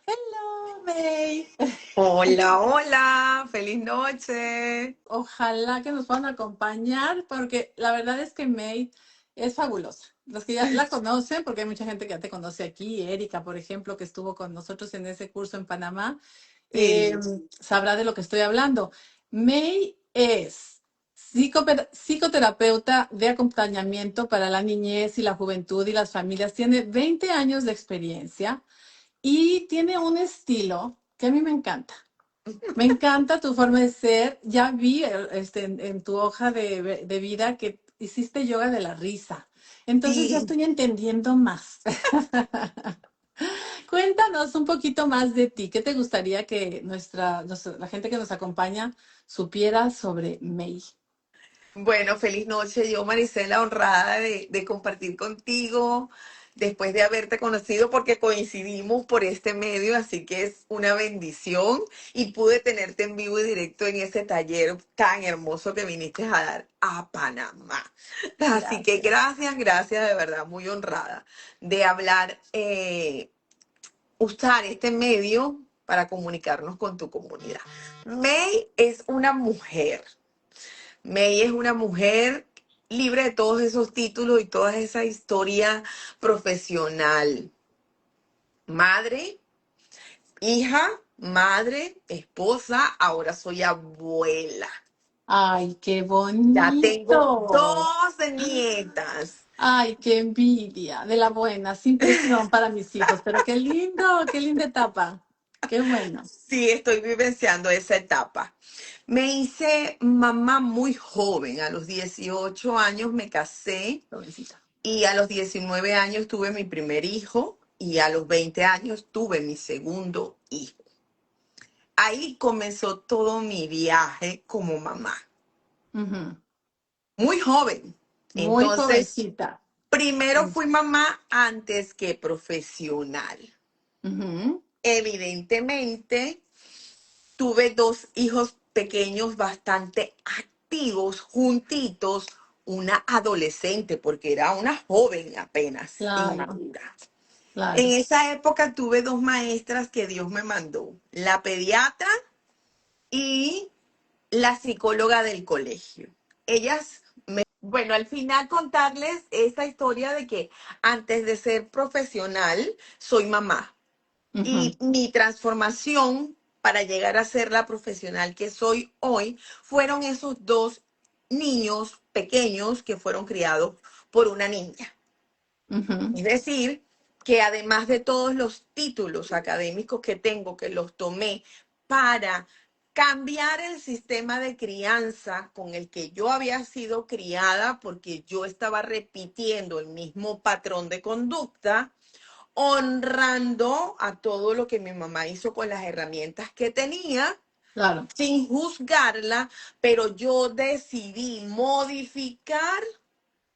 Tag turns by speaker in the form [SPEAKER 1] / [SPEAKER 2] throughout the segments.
[SPEAKER 1] Hello, May.
[SPEAKER 2] Hola, hola, feliz noche.
[SPEAKER 1] Ojalá que nos puedan acompañar porque la verdad es que May es fabulosa. Los que ya la conocen, porque hay mucha gente que ya te conoce aquí, Erika, por ejemplo, que estuvo con nosotros en ese curso en Panamá, eh,
[SPEAKER 2] Sí,
[SPEAKER 1] sabrá de lo que estoy hablando. May es psicoterapeuta de acompañamiento para la niñez y la juventud y las familias. Tiene 20 años de experiencia y tiene un estilo que a mí me encanta. Me encanta tu forma de ser. Ya vi en tu hoja de vida que hiciste yoga de la risa. Entonces ya
[SPEAKER 2] sí.
[SPEAKER 1] estoy entendiendo más. Cuéntanos un poquito más de ti. ¿Qué te gustaría que la gente que nos acompaña supiera sobre May?
[SPEAKER 2] Bueno, feliz noche. Yo, Marisela, honrada de compartir contigo después de haberte conocido porque coincidimos por este medio, así que es una bendición y pude tenerte en vivo y directo en ese taller tan hermoso que viniste a dar a Panamá. Así que
[SPEAKER 1] Gracias.
[SPEAKER 2] gracias, gracias, de verdad, muy honrada de hablar. Usar este medio para comunicarnos con tu comunidad. May es una mujer. May es una mujer libre de todos esos títulos y toda esa historia profesional. Madre, hija, madre, esposa, ahora soy abuela.
[SPEAKER 1] Ay, qué
[SPEAKER 2] Ya tengo
[SPEAKER 1] bonito.
[SPEAKER 2] 12 nietas.
[SPEAKER 1] Ay, qué envidia de la buena, sin presión para mis hijos, pero qué lindo, qué linda etapa. Qué bueno.
[SPEAKER 2] Sí, estoy vivenciando esa etapa. Me hice mamá muy joven. A los 18 años me casé
[SPEAKER 1] Pobrecita.
[SPEAKER 2] y a los 19 años tuve mi primer hijo y a los 20 años tuve mi segundo hijo. Ahí comenzó todo mi viaje como mamá.
[SPEAKER 1] Ujú.
[SPEAKER 2] Muy joven.
[SPEAKER 1] Muy
[SPEAKER 2] Entonces,
[SPEAKER 1] jovencita.
[SPEAKER 2] primero
[SPEAKER 1] Mm.
[SPEAKER 2] fui mamá antes que profesional.
[SPEAKER 1] Ujú.
[SPEAKER 2] Evidentemente, tuve dos hijos pequeños bastante activos, juntitos, una adolescente, porque era una joven apenas,
[SPEAKER 1] Claro,
[SPEAKER 2] inmadura. En
[SPEAKER 1] claro.
[SPEAKER 2] esa época tuve dos maestras que Dios me mandó, la pediatra y la psicóloga del colegio. Bueno, al final contarles esta historia de que antes de ser profesional, soy mamá.
[SPEAKER 1] Ujú.
[SPEAKER 2] Y mi transformación para llegar a ser la profesional que soy hoy fueron esos dos niños pequeños que fueron criados por una niña.
[SPEAKER 1] Ujú.
[SPEAKER 2] Es decir, que además de todos los títulos académicos que tengo, que los tomé para cambiar el sistema de crianza con el que yo había sido criada, porque yo estaba repitiendo el mismo patrón de conducta, honrando a todo lo que mi mamá hizo con las herramientas que tenía,
[SPEAKER 1] Claro.
[SPEAKER 2] sin juzgarla, pero yo decidí modificar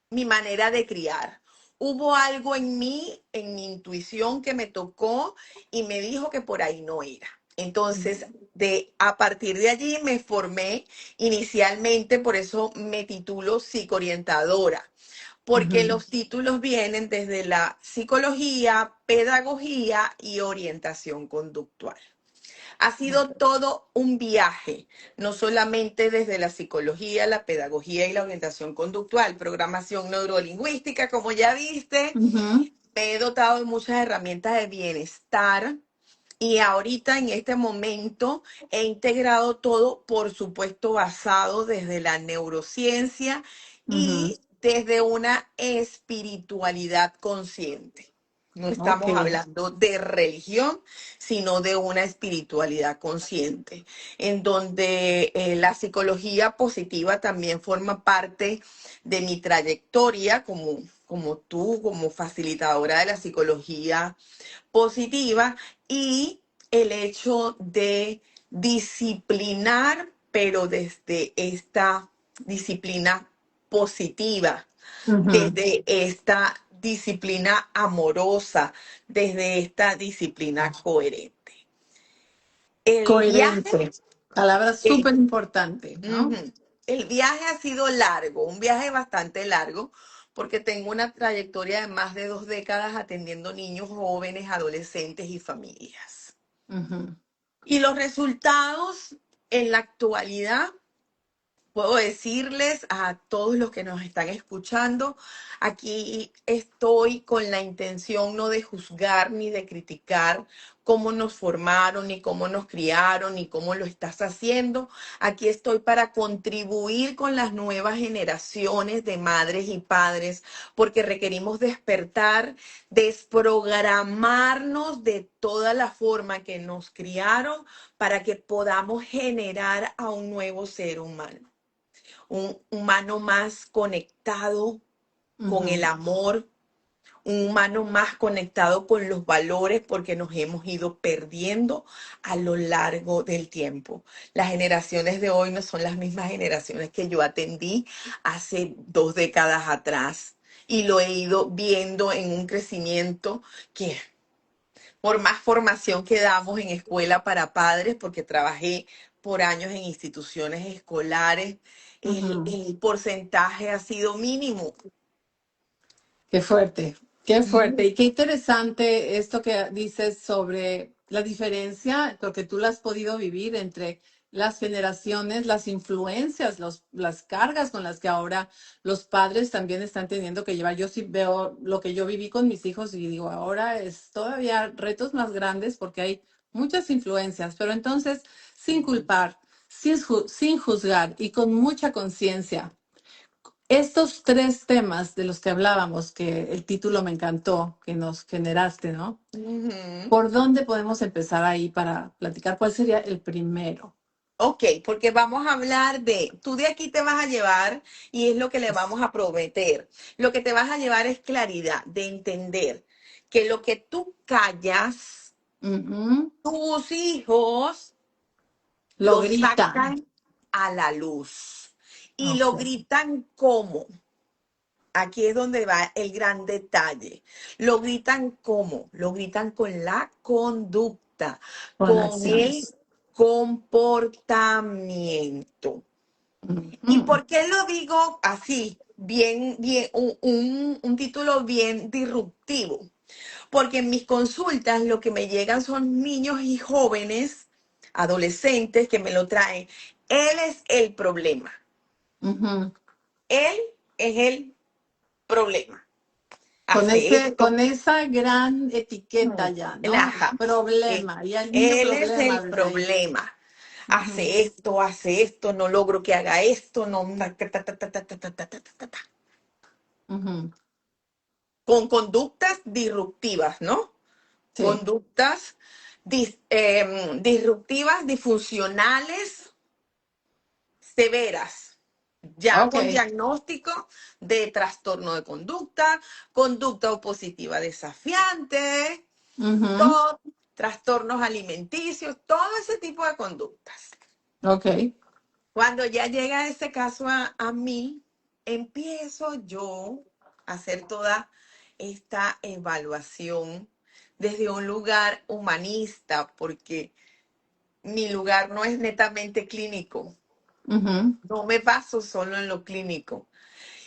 [SPEAKER 2] mi manera de criar. Hubo algo en mi intuición que me tocó y me dijo que por ahí no era. Entonces, a partir de allí me formé inicialmente, por eso me titulo psicoorientadora, porque
[SPEAKER 1] Ujú.
[SPEAKER 2] los títulos vienen desde la psicología, pedagogía y orientación conductual. Ha sido todo un viaje, no solamente desde la psicología, la pedagogía y la orientación conductual, programación neurolingüística, como ya viste,
[SPEAKER 1] Ujú.
[SPEAKER 2] me he dotado de muchas herramientas de bienestar y ahorita en este momento he integrado todo, por supuesto, basado desde la neurociencia
[SPEAKER 1] Ujú.
[SPEAKER 2] y desde una espiritualidad consciente. No
[SPEAKER 1] Ok.
[SPEAKER 2] estamos hablando de religión, sino de una espiritualidad consciente, en donde la psicología positiva también forma parte de mi trayectoria como tú, como facilitadora de la psicología positiva y el hecho de disciplinar, pero desde esta disciplina positiva,
[SPEAKER 1] Ujú.
[SPEAKER 2] desde esta disciplina amorosa, desde esta disciplina coherente. El viaje,
[SPEAKER 1] Coherente. Palabra
[SPEAKER 2] el,
[SPEAKER 1] súper importante, ¿no?
[SPEAKER 2] ujú, el viaje ha sido largo, un viaje bastante largo, porque tengo una trayectoria de más de 2 décadas atendiendo niños, jóvenes, adolescentes y familias.
[SPEAKER 1] Ujú,
[SPEAKER 2] Y los resultados en la actualidad, puedo decirles a todos los que nos están escuchando, aquí estoy con la intención no de juzgar ni de criticar cómo nos formaron, ni cómo nos criaron, ni cómo lo estás haciendo. Aquí estoy para contribuir con las nuevas generaciones de madres y padres, porque requerimos despertar, desprogramarnos de toda la forma que nos criaron para que podamos generar a un nuevo ser humano, un humano más conectado con el
[SPEAKER 1] ujú.
[SPEAKER 2] amor, un humano más conectado con los valores, porque nos hemos ido perdiendo a lo largo del tiempo. Las generaciones de hoy no son las mismas generaciones que yo atendí hace 2 décadas atrás. Y lo he ido viendo en un crecimiento que por más formación que damos en escuela para padres, porque trabajé por años en instituciones escolares,
[SPEAKER 1] Ujú.
[SPEAKER 2] el porcentaje ha sido mínimo.
[SPEAKER 1] Qué fuerte, qué fuerte.
[SPEAKER 2] Mm.
[SPEAKER 1] Y qué interesante esto que dices sobre la diferencia, porque tú la has podido vivir entre las generaciones, las influencias, las cargas con las que ahora los padres también están teniendo que llevar. Yo sí veo lo que yo viví con mis hijos y digo, ahora es todavía retos más grandes porque hay muchas influencias, pero entonces sin culpar, sin juzgar y con mucha conciencia. Estos tres temas de los que hablábamos, que el título me encantó, que nos generaste, ¿no?
[SPEAKER 2] Ujú.
[SPEAKER 1] ¿Por dónde podemos empezar ahí para platicar? ¿Cuál sería el primero?
[SPEAKER 2] Ok, porque vamos a hablar de, tú de aquí te vas a llevar, y es lo que le
[SPEAKER 1] Es-
[SPEAKER 2] vamos a prometer. Lo que te vas a llevar es claridad de entender que lo que tú callas,
[SPEAKER 1] Ujú.
[SPEAKER 2] tus hijos
[SPEAKER 1] Lo
[SPEAKER 2] lo
[SPEAKER 1] gritan.
[SPEAKER 2] sacan a la luz. Y
[SPEAKER 1] Ok.
[SPEAKER 2] lo gritan como. Aquí es donde va el gran detalle. Lo gritan cómo, lo gritan con la conducta,
[SPEAKER 1] Con
[SPEAKER 2] con el
[SPEAKER 1] acciones.
[SPEAKER 2] comportamiento. ¿Y
[SPEAKER 1] Ujú.
[SPEAKER 2] por qué lo digo así? Bien, bien, un título bien disruptivo. Porque en mis consultas lo que me llegan son niños y jóvenes, adolescentes que me lo traen. Él es el problema.
[SPEAKER 1] Ujú.
[SPEAKER 2] Él es el problema.
[SPEAKER 1] Con
[SPEAKER 2] Hace
[SPEAKER 1] con
[SPEAKER 2] esto.
[SPEAKER 1] esa gran etiqueta
[SPEAKER 2] Mm,
[SPEAKER 1] ya, ¿no?
[SPEAKER 2] Ajá. Eh,
[SPEAKER 1] Problema. Y al niño
[SPEAKER 2] Él es
[SPEAKER 1] problema
[SPEAKER 2] el
[SPEAKER 1] desde ahí.
[SPEAKER 2] problema.
[SPEAKER 1] Ujú.
[SPEAKER 2] Hace esto, no logro que haga esto, no.
[SPEAKER 1] Ujú.
[SPEAKER 2] Con conductas disruptivas, ¿no?
[SPEAKER 1] Sí.
[SPEAKER 2] Conductas disruptivas, disfuncionales, severas, ya
[SPEAKER 1] Ok.
[SPEAKER 2] con diagnóstico de trastorno de conducta, conducta opositiva desafiante,
[SPEAKER 1] Ujú.
[SPEAKER 2] todo, trastornos alimenticios, todo ese tipo de conductas.
[SPEAKER 1] Ok.
[SPEAKER 2] Cuando ya llega ese caso a mí, empiezo yo a hacer toda esta evaluación desde un lugar humanista, porque mi lugar no es netamente clínico.
[SPEAKER 1] Ujú.
[SPEAKER 2] No me baso solo en lo clínico.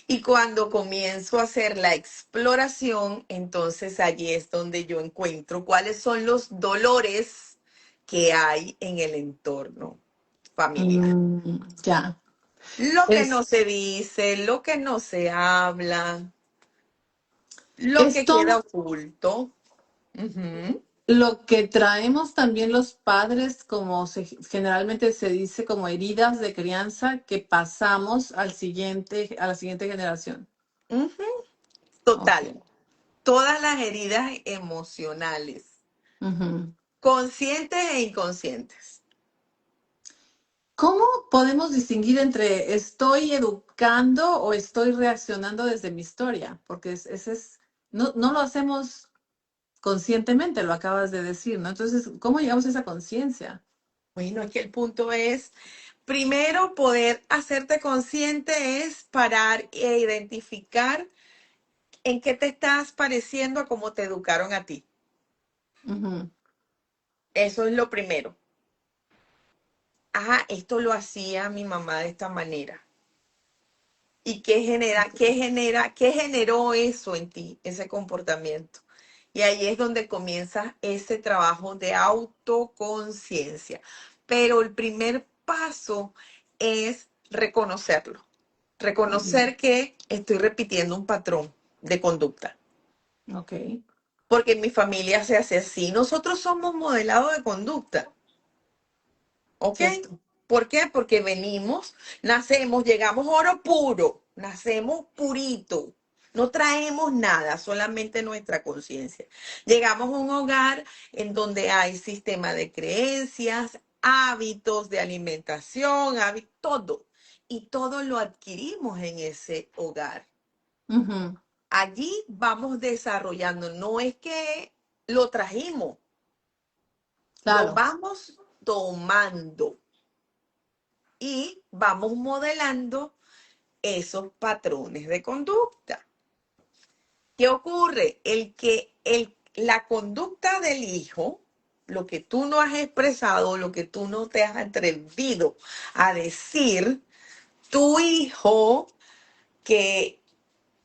[SPEAKER 2] Y cuando comienzo a hacer la exploración, entonces allí es donde yo encuentro cuáles son los dolores que hay en el entorno familiar.
[SPEAKER 1] Ya.
[SPEAKER 2] Lo que no
[SPEAKER 1] Es,
[SPEAKER 2] se dice, lo que no se habla, lo que queda
[SPEAKER 1] esto
[SPEAKER 2] oculto. Ujú,
[SPEAKER 1] lo que traemos también los padres, como generalmente se dice, como heridas de crianza que pasamos a la siguiente generación.
[SPEAKER 2] ujú.
[SPEAKER 1] Ok.
[SPEAKER 2] Total. Todas las heridas emocionales,
[SPEAKER 1] Ujú.
[SPEAKER 2] conscientes e inconscientes.
[SPEAKER 1] ¿Cómo podemos distinguir entre estoy educando o estoy reaccionando desde mi historia? Porque ese es, no, no lo hacemos conscientemente, lo acabas de decir, ¿no? Entonces, ¿cómo llegamos a esa conciencia?
[SPEAKER 2] Bueno, aquí el punto es, primero, poder hacerte consciente es parar e identificar en qué te estás pareciendo a cómo te educaron a ti.
[SPEAKER 1] Ujú.
[SPEAKER 2] Eso es lo primero. Ah, esto lo hacía mi mamá de esta manera. ¿Y qué generó eso en ti, ese comportamiento? Y ahí es donde comienza ese trabajo de autoconciencia. Pero el primer paso es reconocerlo.
[SPEAKER 1] Ujú.
[SPEAKER 2] Reconocer que estoy repitiendo un patrón de conducta.
[SPEAKER 1] Ok,
[SPEAKER 2] Porque en mi familia se hace así. Nosotros somos modelados de conducta. ¿Ok?
[SPEAKER 1] cierto.
[SPEAKER 2] ¿Por qué? Porque venimos, nacemos, llegamos oro puro, nacemos purito. No traemos nada, solamente nuestra conciencia. Llegamos a un hogar en donde hay sistema de creencias, hábitos de alimentación, todo. Y todo lo adquirimos en ese hogar.
[SPEAKER 1] Ujú.
[SPEAKER 2] Allí vamos desarrollando, no es que lo trajimos, lo
[SPEAKER 1] Claro.
[SPEAKER 2] vamos tomando y vamos modelando esos patrones de conducta. ¿Qué ocurre? La conducta del hijo, lo que tú no has expresado, lo que tú no te has atrevido a decir, tu hijo que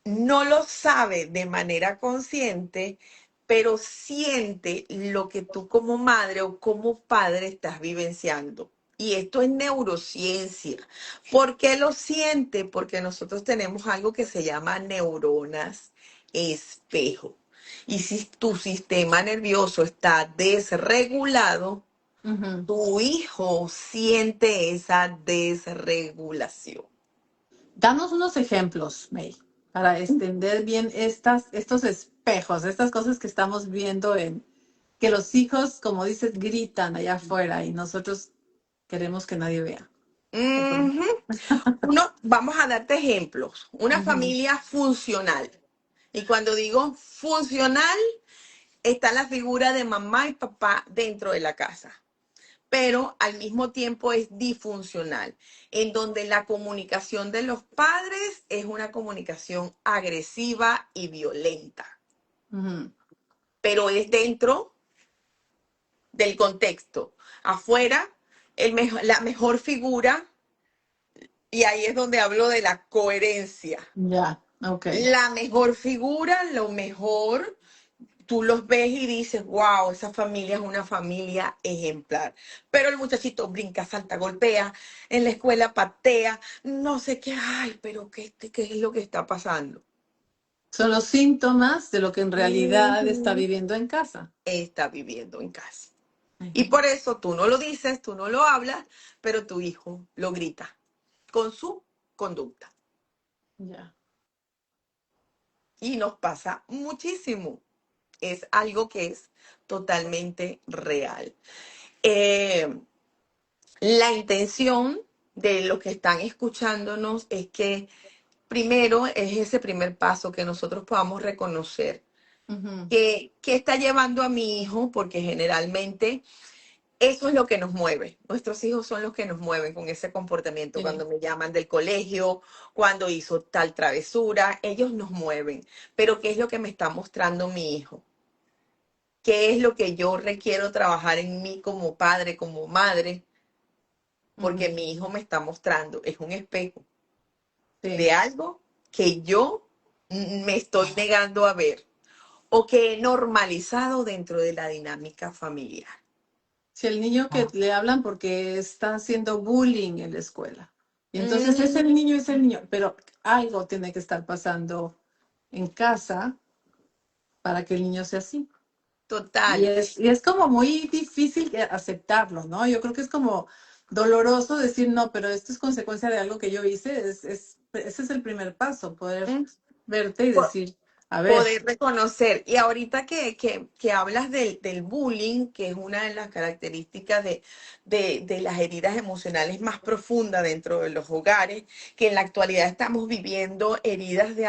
[SPEAKER 2] no lo sabe de manera consciente, pero siente lo que tú como madre o como padre estás vivenciando. Y esto es neurociencia. ¿Por qué lo siente? Porque nosotros tenemos algo que se llama neuronas espejo. Y si tu sistema nervioso está desregulado,
[SPEAKER 1] Ujú.
[SPEAKER 2] tu hijo siente esa desregulación.
[SPEAKER 1] Danos unos ejemplos, May, para extender bien estos espejos, estas cosas que estamos viendo en que los hijos, como dices, gritan allá afuera y nosotros queremos que nadie vea.
[SPEAKER 2] Ujú. Vamos a darte ejemplos. Una
[SPEAKER 1] Ujú.
[SPEAKER 2] familia funcional. Y cuando digo funcional, está la figura de mamá y papá dentro de la casa. Pero al mismo tiempo es disfuncional, en donde la comunicación de los padres es una comunicación agresiva y violenta.
[SPEAKER 1] Ujú.
[SPEAKER 2] Pero es dentro del contexto. Afuera, la mejor figura, y ahí es donde hablo de la coherencia.
[SPEAKER 1] Ya, ok.
[SPEAKER 2] La mejor figura, lo mejor, tú los ves y dices, wow, esa familia es una familia ejemplar. Pero el muchachito brinca, salta, golpea, en la escuela patea, no sé qué, ay, pero qué es lo que está pasando.
[SPEAKER 1] Son los síntomas de lo que en realidad está
[SPEAKER 2] Ujú.
[SPEAKER 1] viviendo en casa.
[SPEAKER 2] Está viviendo en casa. Y
[SPEAKER 1] Ujú.
[SPEAKER 2] por eso tú no lo dices, tú no lo hablas, pero tu hijo lo grita con su conducta.
[SPEAKER 1] Ya.
[SPEAKER 2] Y nos pasa muchísimo. Es algo que es totalmente real. Eh, la intención de los que están escuchándonos es que primero es ese primer paso, que nosotros podamos reconocer
[SPEAKER 1] Ujú.
[SPEAKER 2] que está llevando a mi hijo, porque generalmente eso es lo que nos mueve. Nuestros hijos son los que nos mueven con ese comportamiento.
[SPEAKER 1] Sí.
[SPEAKER 2] Cuando me llaman del colegio, cuando hizo tal travesura, ellos nos mueven. Pero ¿qué es lo que me está mostrando mi hijo? ¿Qué es lo que yo requiero trabajar en mí como padre, como madre? Porque
[SPEAKER 1] Ujú.
[SPEAKER 2] mi hijo me está mostrando, es un espejo de
[SPEAKER 1] Sí.
[SPEAKER 2] algo que yo me estoy negando a ver o que he normalizado dentro de la dinámica familiar.
[SPEAKER 1] Si el niño que le hablan porque está haciendo bullying en la escuela. Y entonces es el niño, pero algo tiene que estar pasando en casa para que el niño sea así.
[SPEAKER 2] Total.
[SPEAKER 1] Y es como muy difícil aceptarlo, ¿no? Yo creo que es como doloroso decir, no, pero esto es consecuencia de algo que yo hice. Ese es el primer paso, poder
[SPEAKER 2] Mm,
[SPEAKER 1] verte y
[SPEAKER 2] po-
[SPEAKER 1] decir, a ver.
[SPEAKER 2] Poder reconocer. Y ahorita que hablas del bullying, que es una de las características de las heridas emocionales más profundas dentro de los hogares, que en la actualidad estamos viviendo heridas de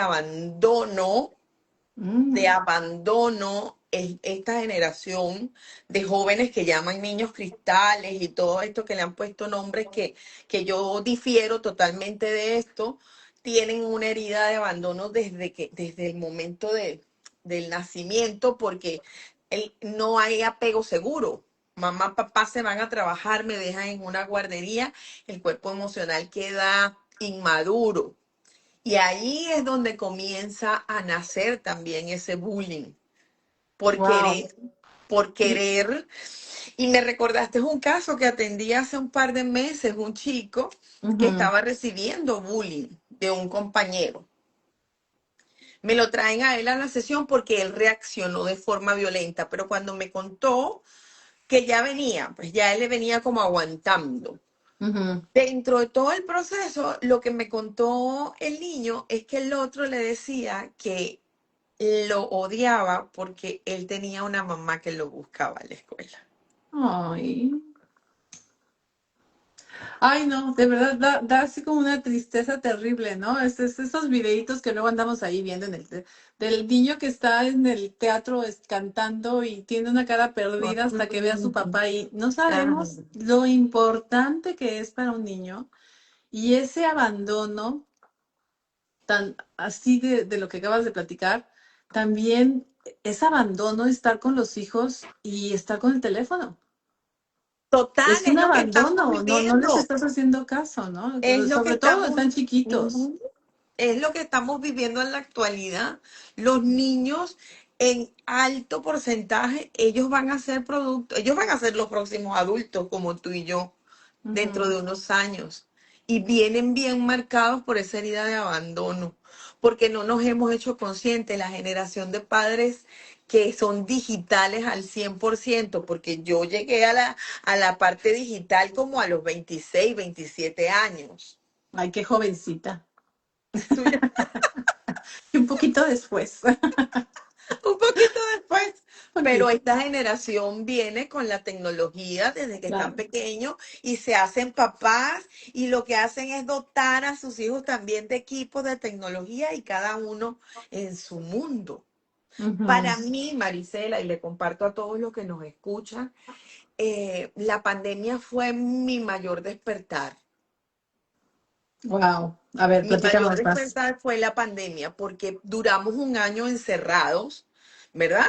[SPEAKER 1] Mm,
[SPEAKER 2] abandono, esta generación de jóvenes que llaman niños cristales y todo esto que le han puesto nombres que yo difiero totalmente de esto, tienen una herida de abandono desde el momento del nacimiento porque no hay apego seguro. Mamá, papá se van a trabajar, me dejan en una guardería, el cuerpo emocional queda inmaduro. Y ahí es donde comienza a nacer también ese bullying, por
[SPEAKER 1] Wow.
[SPEAKER 2] querer, por querer. Y me recordaste un caso que atendí hace un par de meses, un chico que estaba recibiendo bullying de un compañero. Me lo traen a él a la sesión porque él reaccionó de forma violenta, pero cuando me contó que ya venía, pues ya él le venía como aguantando. Dentro de todo el proceso, lo que me contó el niño es que el otro le decía que lo odiaba porque él tenía una mamá que lo buscaba en la escuela.
[SPEAKER 1] Ay. Ay, no, de verdad da así como una tristeza terrible, ¿no? Esos videitos que luego andamos ahí viendo del niño que está en el teatro cantando y tiene una cara perdida hasta que ve a su papá y no
[SPEAKER 2] Ajá.
[SPEAKER 1] sabemos lo importante que es para un niño y ese abandono tan así de lo que acabas de platicar, también es abandono estar con los hijos y estar con el teléfono.
[SPEAKER 2] Total,
[SPEAKER 1] Es un
[SPEAKER 2] es lo que estamos
[SPEAKER 1] abandono, no les
[SPEAKER 2] viviendo.
[SPEAKER 1] estás haciendo caso, ¿no?
[SPEAKER 2] Es lo que
[SPEAKER 1] Sobre todo
[SPEAKER 2] estamos,
[SPEAKER 1] tan chiquitos.
[SPEAKER 2] ujú, es lo que estamos viviendo en la actualidad. Los niños en alto porcentaje, ellos van a ser productos, ellos van a ser los próximos adultos como tú y yo dentro
[SPEAKER 1] Ujú.
[SPEAKER 2] de unos años. Y vienen bien marcados por esa herida de abandono, porque no nos hemos hecho conscientes, la generación de padres que son digitales al 100%, porque yo llegué a la parte digital como a los 26, 27 años.
[SPEAKER 1] Ay, qué jovencita.
[SPEAKER 2] Tú ya
[SPEAKER 1] Y un poquito después.
[SPEAKER 2] un poquito después. Pero
[SPEAKER 1] Poquito,
[SPEAKER 2] esta generación viene con la tecnología desde que están
[SPEAKER 1] claro.
[SPEAKER 2] pequeños y se hacen papás y lo que hacen es dotar a sus hijos también de equipos de tecnología y cada uno en su mundo.
[SPEAKER 1] Ujú.
[SPEAKER 2] Para mí, Marisela, y le comparto a todos los que nos escuchan, la pandemia fue mi mayor despertar.
[SPEAKER 1] Wow. A ver,
[SPEAKER 2] Mi mayor
[SPEAKER 1] platícanos más.
[SPEAKER 2] despertar fue la pandemia porque duramos un año encerrados, ¿verdad?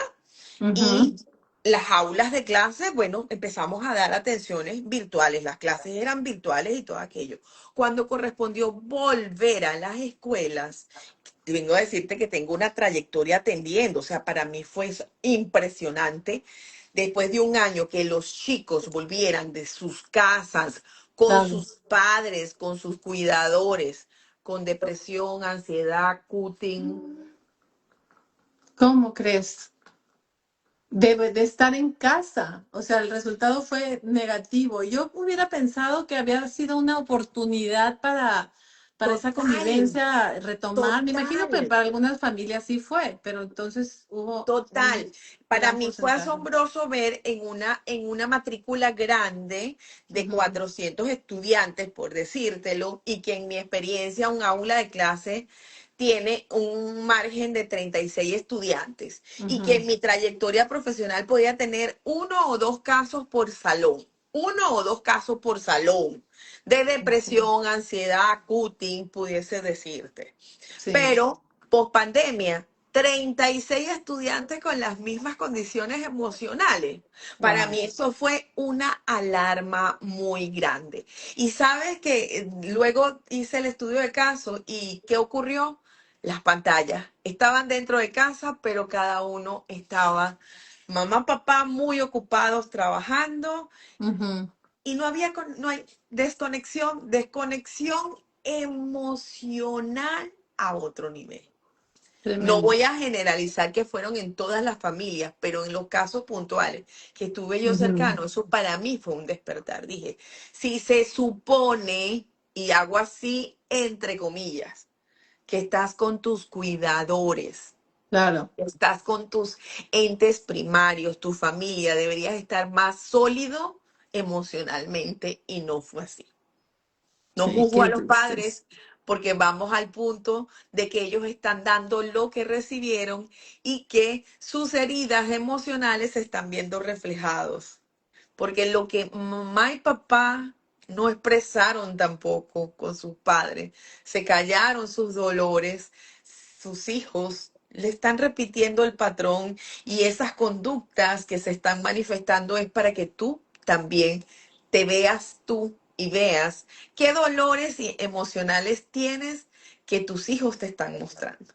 [SPEAKER 1] Ujú,
[SPEAKER 2] Y las aulas de clase, bueno, empezamos a dar atenciones virtuales. Las clases eran virtuales y todo aquello. Cuando correspondió volver a las escuelas, vengo a decirte que tengo una trayectoria atendiendo. O sea, para mí fue impresionante. Después de un año que los chicos volvieran de sus casas con
[SPEAKER 1] claro.
[SPEAKER 2] sus padres, con sus cuidadores, con depresión, ansiedad, cutting.
[SPEAKER 1] ¿Cómo crees? Debe de estar en casa. O sea, el resultado fue negativo. Yo hubiera pensado que había sido una oportunidad para esa
[SPEAKER 2] Total,
[SPEAKER 1] convivencia retomar. Me imagino que
[SPEAKER 2] total.
[SPEAKER 1] para algunas familias sí fue, pero entonces hubo
[SPEAKER 2] Total,
[SPEAKER 1] un
[SPEAKER 2] para
[SPEAKER 1] gran
[SPEAKER 2] mí fue
[SPEAKER 1] porcentaje.
[SPEAKER 2] asombroso ver en una matrícula grande de
[SPEAKER 1] Ujú,
[SPEAKER 2] 400 estudiantes, por decírtelo, y que en mi experiencia un aula de clase tiene un margen de 36 estudiantes, y que
[SPEAKER 1] ujú,
[SPEAKER 2] en mi trayectoria profesional podía tener uno o dos casos por salón, uno o dos casos por salón de
[SPEAKER 1] ujú.
[SPEAKER 2] depresión, ansiedad, cutting, pudiese decirte.
[SPEAKER 1] Sí,
[SPEAKER 2] Pero, post pandemia, 36 estudiantes con las mismas condiciones emocionales. Para
[SPEAKER 1] wow.
[SPEAKER 2] mí eso fue una alarma muy grande. Y sabes que luego hice el estudio de caso y ¿qué ocurrió? Las pantallas estaban dentro de casa, pero cada uno estaba, mamá, papá, muy ocupados trabajando
[SPEAKER 1] Ujú.
[SPEAKER 2] y no hay desconexión emocional a otro nivel. No
[SPEAKER 1] Tremendo.
[SPEAKER 2] voy a generalizar que fueron en todas las familias, pero en los casos puntuales que estuve yo
[SPEAKER 1] Ujú.
[SPEAKER 2] cercano, eso para mí fue un despertar. Dije, si se supone, y hago así entre comillas, que estás con tus cuidadores,
[SPEAKER 1] Claro.
[SPEAKER 2] estás con tus entes primarios, tu familia, deberías estar más sólido emocionalmente y no fue así. No
[SPEAKER 1] Sí,
[SPEAKER 2] juzgo a
[SPEAKER 1] qué
[SPEAKER 2] los
[SPEAKER 1] tristeza.
[SPEAKER 2] padres porque vamos al punto de que ellos están dando lo que recibieron y que sus heridas emocionales se están viendo reflejados. Porque lo que mamá y papá no expresaron tampoco con sus padres, se callaron sus dolores, sus hijos le están repitiendo el patrón y esas conductas que se están manifestando es para que tú también te veas tú y veas qué dolores emocionales tienes que tus hijos te están mostrando.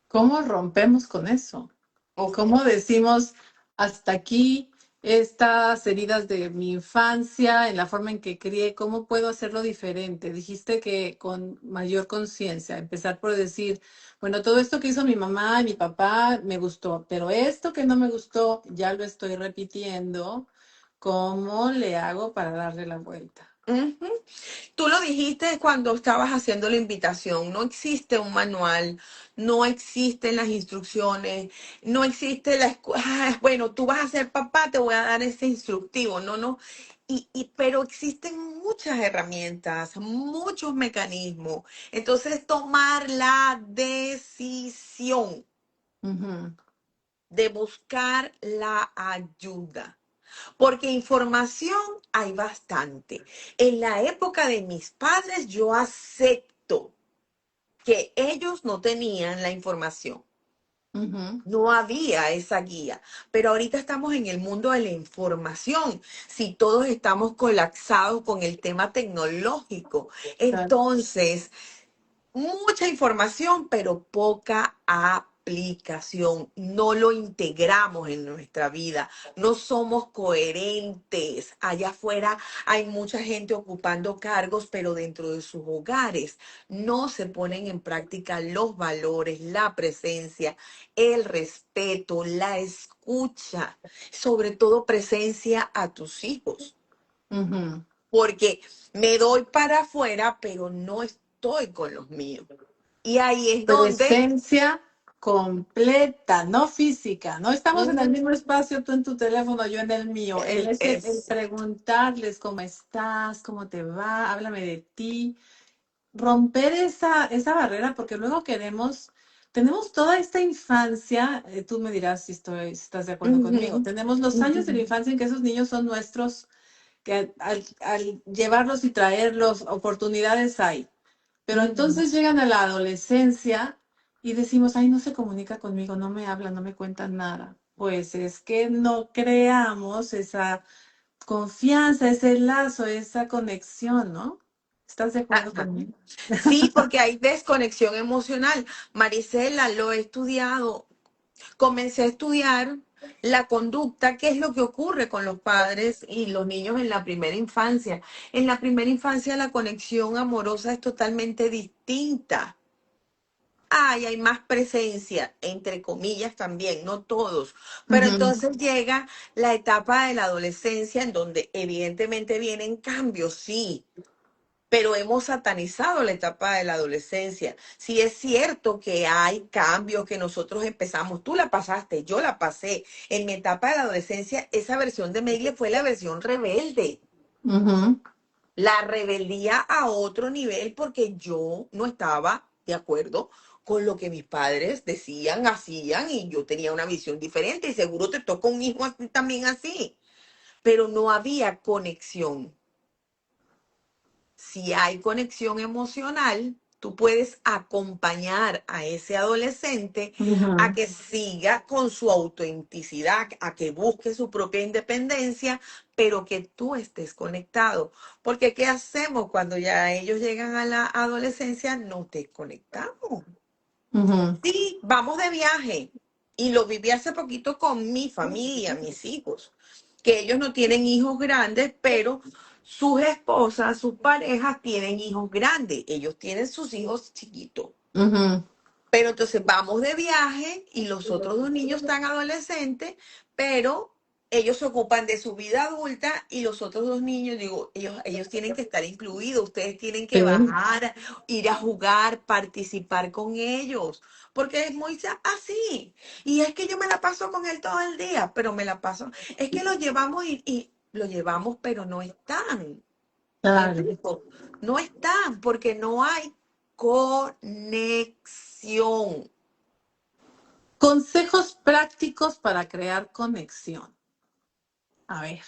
[SPEAKER 1] ¿Cómo rompemos con eso?
[SPEAKER 2] Ok.
[SPEAKER 1] ¿Cómo decimos hasta aquí estas heridas de mi infancia, en la forma en que crié, cómo puedo hacerlo diferente? Dijiste que con mayor conciencia, empezar por decir, bueno, todo esto que hizo mi mamá y mi papá me gustó, pero esto que no me gustó ya lo estoy repitiendo. ¿Cómo le hago para darle la vuelta?
[SPEAKER 2] Ujú. Tú lo dijiste cuando estabas haciendo la invitación, no existe un manual, no existen las instrucciones, no existe la escuela, bueno, tú vas a ser papá, te voy a dar ese instructivo, no, no. Pero existen muchas herramientas, muchos mecanismos. Entonces, tomar la decisión
[SPEAKER 1] Ujú,
[SPEAKER 2] de buscar la ayuda. Porque información hay bastante. En la época de mis padres, yo acepto que ellos no tenían la información.
[SPEAKER 1] ujú,
[SPEAKER 2] No había esa guía, pero ahorita estamos en el mundo de la información. Si todos estamos colapsados con el tema tecnológico,
[SPEAKER 1] claro.
[SPEAKER 2] entonces mucha información, pero poca aplicación. No lo integramos en nuestra vida. No somos coherentes. Allá afuera hay mucha gente ocupando cargos, pero dentro de sus hogares no se ponen en práctica los valores, la presencia, el respeto, la escucha, sobre todo presencia a tus hijos.
[SPEAKER 1] Ujú.
[SPEAKER 2] Porque me doy para afuera, pero no estoy con los míos. Y ahí es donde
[SPEAKER 1] Presencia completa, no física. No estamos en el
[SPEAKER 2] ujú,
[SPEAKER 1] mismo espacio, tú en tu teléfono, yo en el mío. El
[SPEAKER 2] es
[SPEAKER 1] preguntarles cómo estás, cómo te va, háblame de ti. Romper esa barrera, porque luego tenemos toda esta infancia, tú me dirás si estás de acuerdo conmigo.
[SPEAKER 2] ujú,
[SPEAKER 1] Tenemos los años de la
[SPEAKER 2] ujú,
[SPEAKER 1] infancia en que esos niños son nuestros, que al llevarlos y traerlos, oportunidades hay. Pero
[SPEAKER 2] ujú.
[SPEAKER 1] entonces llegan a la adolescencia y decimos, ay, no se comunica conmigo, no me habla, no me cuenta nada. Pues es que no creamos esa confianza, ese lazo, esa conexión, ¿no? ¿Estás de acuerdo
[SPEAKER 2] Ajá.
[SPEAKER 1] conmigo?
[SPEAKER 2] Sí, porque hay desconexión emocional. Marisela, lo he estudiado. Comencé a estudiar la conducta, qué es lo que ocurre con los padres y los niños en la primera infancia. En la primera infancia la conexión amorosa es totalmente distinta. Ay, hay más presencia, entre comillas también, no todos. Pero
[SPEAKER 1] Ujú,
[SPEAKER 2] entonces llega la etapa de la adolescencia en donde evidentemente vienen cambios, sí, pero hemos satanizado la etapa de la adolescencia. Sí es cierto que hay cambios que nosotros empezamos, tú la pasaste, yo la pasé. En mi etapa de la adolescencia, esa versión de Megle fue la versión rebelde.
[SPEAKER 1] ujú,
[SPEAKER 2] La rebeldía a otro nivel porque yo no estaba de acuerdo con lo que mis padres decían, hacían y yo tenía una visión diferente y seguro te toca un hijo también así, pero no había conexión. Si hay conexión emocional, tú puedes acompañar a ese adolescente a
[SPEAKER 1] ujú,
[SPEAKER 2] que siga con su autenticidad, a que busque su propia independencia, pero que tú estés conectado. Porque ¿qué hacemos cuando ya ellos llegan a la adolescencia? Nos desconectamos.
[SPEAKER 1] ujú,
[SPEAKER 2] Sí, vamos de viaje. Y lo viví hace poquito con mi familia, mis hijos, que ellos no tienen hijos grandes, pero sus esposas, sus parejas tienen hijos grandes. Ellos tienen sus hijos chiquitos.
[SPEAKER 1] ujú.
[SPEAKER 2] Pero entonces vamos de viaje y los otros dos niños están adolescentes, pero ellos se ocupan de su vida adulta y los otros dos niños, digo, ellos tienen que estar incluidos, ustedes tienen que
[SPEAKER 1] Sí,
[SPEAKER 2] bajar, ir a jugar, participar con ellos, porque es muy así. Y es que yo me la paso con él todo el día, pero me la paso, es que lo llevamos y lo llevamos, pero no están. ¿Me
[SPEAKER 1] claro.
[SPEAKER 2] explico? No están porque no hay conexión.
[SPEAKER 1] Consejos prácticos para crear conexión. A ver,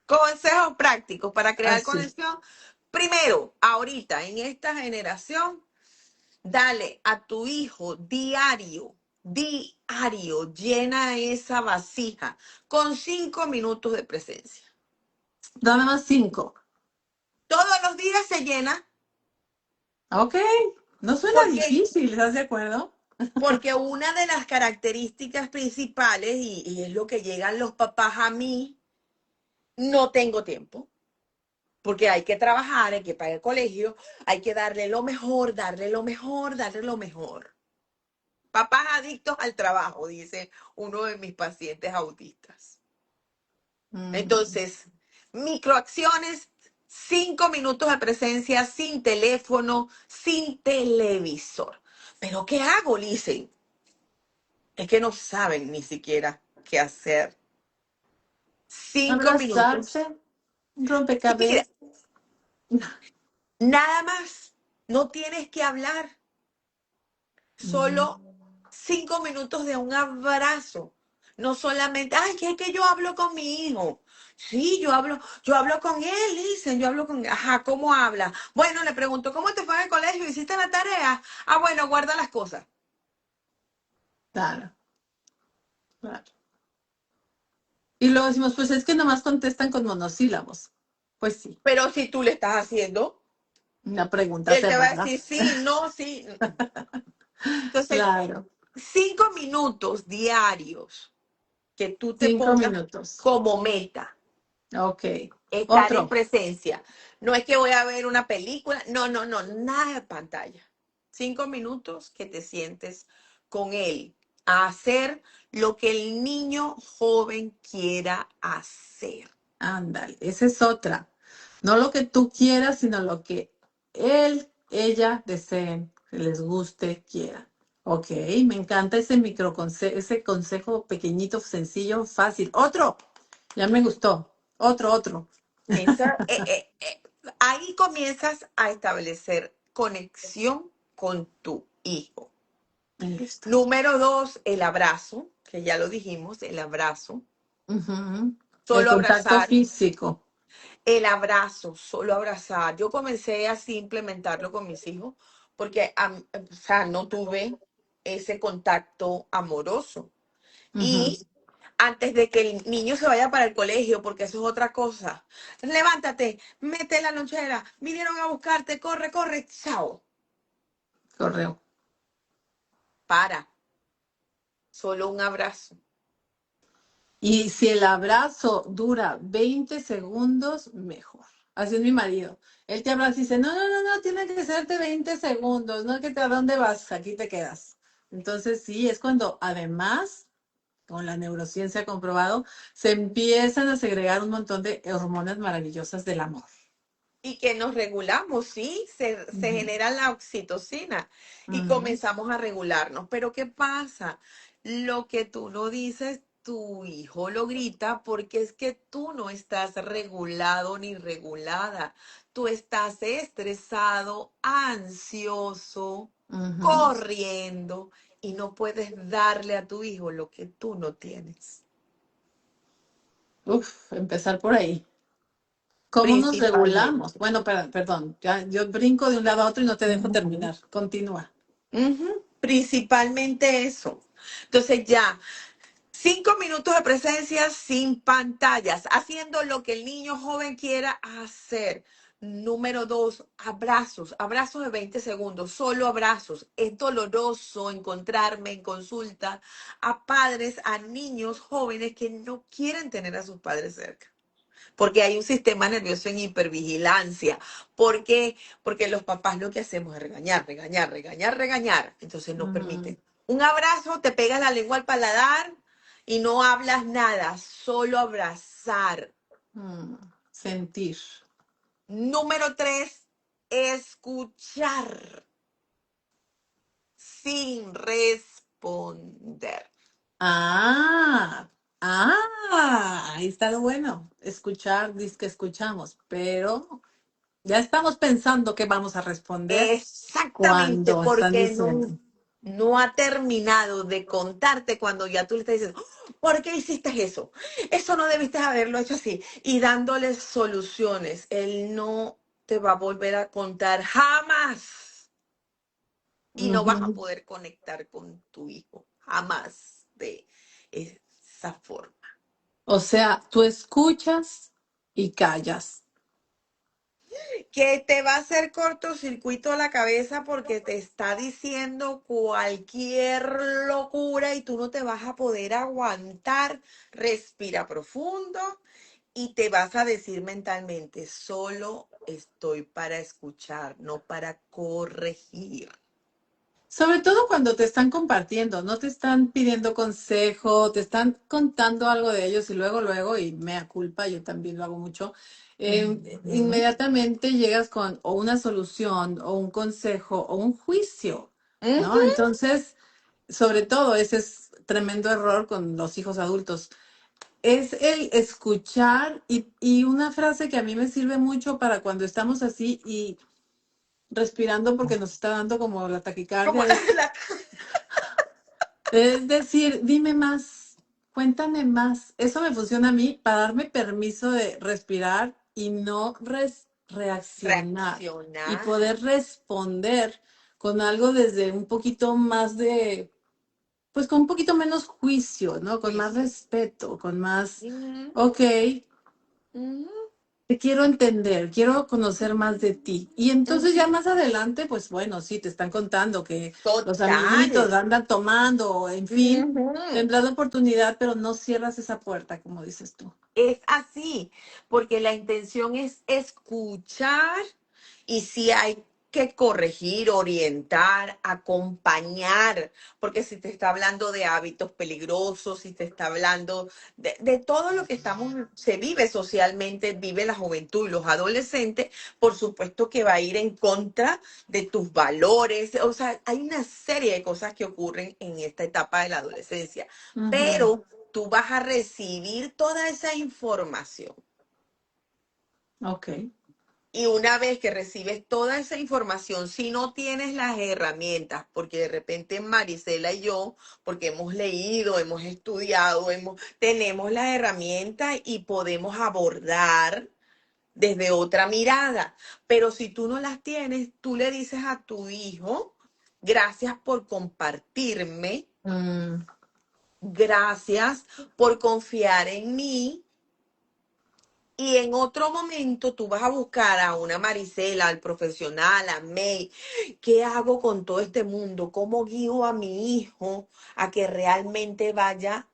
[SPEAKER 2] Consejos prácticos para crear
[SPEAKER 1] así.
[SPEAKER 2] conexión. Primero, ahorita en esta generación, dale a tu hijo diario, llena esa vasija con 5 minutos de presencia.
[SPEAKER 1] Nada más 5.
[SPEAKER 2] Todos los días se llena
[SPEAKER 1] Ok, no suena
[SPEAKER 2] porque
[SPEAKER 1] difícil, ¿estás de acuerdo?
[SPEAKER 2] Porque una de las características principales, y es lo que llegan los papás a mí, no tengo tiempo. Porque hay que trabajar, hay que pagar el colegio, hay que darle lo mejor, darle lo mejor, darle lo mejor. Papás adictos al trabajo, dice uno de mis pacientes autistas.
[SPEAKER 1] Mm,
[SPEAKER 2] Entonces, microacciones, 5 minutos de presencia sin teléfono, sin televisor. ¿Pero qué hago, Lisen? Es que no saben ni siquiera qué hacer. 5 minutos.
[SPEAKER 1] abrazarse, un
[SPEAKER 2] Sí, mira,
[SPEAKER 1] rompecabezas.
[SPEAKER 2] nada más. No tienes que hablar.
[SPEAKER 1] Mm,
[SPEAKER 2] Solo 5 minutos de un abrazo. No solamente, ay, que es que yo hablo con mi hijo. Sí, yo hablo con él, dicen, yo hablo con él. Ajá, ¿cómo habla? Bueno, le pregunto, ¿cómo te fue en el colegio? ¿Hiciste la tarea? Ah, bueno, guarda las cosas.
[SPEAKER 1] claro, claro. Y luego decimos, pues es que nomás contestan con monosílabos. Pues sí,
[SPEAKER 2] Pero si tú le estás haciendo,
[SPEAKER 1] una pregunta
[SPEAKER 2] él te va a
[SPEAKER 1] cerrada.
[SPEAKER 2] decir sí, no, sí. Entonces,
[SPEAKER 1] Claro,
[SPEAKER 2] 5 minutos diarios que tú te
[SPEAKER 1] 5
[SPEAKER 2] pongas
[SPEAKER 1] minutos.
[SPEAKER 2] como meta.
[SPEAKER 1] Ok.
[SPEAKER 2] Estar en
[SPEAKER 1] Otro.
[SPEAKER 2] presencia. No es que voy a ver una película, no, no, no, nada de pantalla. 5 minutos que te sientes con él a hacer lo que el niño joven quiera hacer.
[SPEAKER 1] Ándale, esa es otra. No lo que tú quieras, sino lo que él, ella deseen, que les guste, quiera. Ok, me encanta ese consejo pequeñito, sencillo, fácil. Otro, ya me gustó. Otro.
[SPEAKER 2] Esa, ahí comienzas a establecer conexión con tu hijo.
[SPEAKER 1] Listo.
[SPEAKER 2] Número dos, el abrazo, que ya lo dijimos, el abrazo.
[SPEAKER 1] Ujú. El
[SPEAKER 2] Solo
[SPEAKER 1] contacto
[SPEAKER 2] abrazar.
[SPEAKER 1] físico.
[SPEAKER 2] El abrazo, solo abrazar. Yo comencé así a implementarlo con mis hijos porque, o sea, no tuve ese contacto amoroso.
[SPEAKER 1] Ujú.
[SPEAKER 2] Y antes de que el niño se vaya para el colegio, porque eso es otra cosa, levántate, mete la lonchera, vinieron a buscarte, corre, corre, chao.
[SPEAKER 1] Correo.
[SPEAKER 2] Para, solo un abrazo.
[SPEAKER 1] Y si el abrazo dura 20 segundos, mejor. Así es mi marido. Él te abraza y dice, no, tiene que serte 20 segundos, no que te a dónde vas, aquí te quedas. Entonces sí, es cuando además, con la neurociencia comprobado, se empiezan a segregar un montón de hormonas maravillosas del amor.
[SPEAKER 2] Y que nos regulamos, ¿sí? Se
[SPEAKER 1] Ujú,
[SPEAKER 2] genera la oxitocina y
[SPEAKER 1] ujú,
[SPEAKER 2] comenzamos a regularnos. Pero ¿qué pasa? Lo que tú no dices, tu hijo lo grita porque es que tú no estás regulado ni regulada. Tú estás estresado, ansioso,
[SPEAKER 1] ujú.
[SPEAKER 2] corriendo y no puedes darle a tu hijo lo que tú no tienes.
[SPEAKER 1] Uf, empezar por ahí. ¿Cómo nos regulamos?
[SPEAKER 2] Principalmente.
[SPEAKER 1] Bueno, perdón, ya, yo brinco de un lado a otro y no te dejo terminar. Continúa.
[SPEAKER 2] Ujú, principalmente eso. Entonces ya, 5 minutos de presencia sin pantallas, haciendo lo que el niño joven quiera hacer. Número dos, abrazos, abrazos de 20 segundos, solo abrazos. Es doloroso encontrarme en consulta a padres, a niños jóvenes que no quieren tener a sus padres cerca porque hay un sistema nervioso en hipervigilancia. ¿Por qué? Porque los papás lo que hacemos es regañar, regañar, regañar, regañar. Entonces no
[SPEAKER 1] Ujú,
[SPEAKER 2] permiten. Un abrazo, te pegas la lengua al paladar y no hablas nada, solo abrazar.
[SPEAKER 1] sentir.
[SPEAKER 2] Número tres, escuchar sin responder.
[SPEAKER 1] Ah, ahí está lo bueno. Escuchar, dice que escuchamos, pero ya estamos pensando que vamos a responder
[SPEAKER 2] Exactamente,
[SPEAKER 1] cuando están
[SPEAKER 2] porque
[SPEAKER 1] diciendo.
[SPEAKER 2] no ha terminado de contarte cuando ya tú le estás diciendo, ¿por qué hiciste eso? Eso no debiste haberlo hecho así. Y dándole soluciones. Él no te va a volver a contar jamás. Y no vas a
[SPEAKER 1] Ujú.
[SPEAKER 2] poder conectar con tu hijo jamás de esa forma.
[SPEAKER 1] O sea, tú escuchas y callas.
[SPEAKER 2] que te va a hacer cortocircuito la cabeza porque te está diciendo cualquier locura y tú no te vas a poder aguantar. Respira profundo y te vas a decir mentalmente, solo estoy para escuchar, no para corregir.
[SPEAKER 1] Sobre todo cuando te están compartiendo, no te están pidiendo consejo, te están contando algo de ellos y luego, y mea culpa, yo también lo hago mucho,
[SPEAKER 2] Ujú,
[SPEAKER 1] inmediatamente llegas con o una solución o un consejo o un juicio, ¿no?
[SPEAKER 2] ujú.
[SPEAKER 1] Entonces, sobre todo, ese es tremendo error con los hijos adultos. Es el escuchar y una frase que a mí me sirve mucho para cuando estamos así y respirando porque nos está dando como la
[SPEAKER 2] Como
[SPEAKER 1] taquicardia, es
[SPEAKER 2] la-
[SPEAKER 1] es decir, dime más, cuéntame más. Eso me funciona a mí para darme permiso de respirar y no reaccionar y
[SPEAKER 2] reaccionar.
[SPEAKER 1] poder responder con algo desde un poquito más de, pues con un poquito menos juicio, ¿no? Con más
[SPEAKER 2] Juicio.
[SPEAKER 1] respeto, con más,
[SPEAKER 2] Ujú,
[SPEAKER 1] ok,
[SPEAKER 2] ujú,
[SPEAKER 1] te quiero entender, quiero conocer más de ti. Y entonces ya
[SPEAKER 2] ujú.
[SPEAKER 1] más adelante, pues bueno, sí, te están contando que los
[SPEAKER 2] Total.
[SPEAKER 1] amiguitos andan tomando, en fin,
[SPEAKER 2] Ujú.
[SPEAKER 1] tendrás la oportunidad, pero no cierras esa puerta, como dices tú.
[SPEAKER 2] Es así, porque la intención es escuchar y si hay que corregir, orientar, acompañar, porque si te está hablando de hábitos peligrosos, si te está hablando de todo lo que estamos, se vive socialmente, vive la juventud y los adolescentes, por supuesto que va a ir en contra de tus valores, o sea, hay una serie de cosas que ocurren en esta etapa de la adolescencia,
[SPEAKER 1] Ujú.
[SPEAKER 2] pero tú vas a recibir toda esa información.
[SPEAKER 1] Ok.
[SPEAKER 2] Y una vez que recibes toda esa información, si no tienes las herramientas, porque de repente Marisela y yo, porque hemos leído, hemos estudiado, tenemos las herramientas y podemos abordar desde otra mirada. Pero si tú no las tienes, tú le dices a tu hijo, gracias por compartirme,
[SPEAKER 1] Mm,
[SPEAKER 2] gracias por confiar en mí. Y en otro momento tú vas a buscar a una Marisela, al profesional, a May. ¿Qué hago con todo este mundo? ¿Cómo guío a mi hijo a que realmente vaya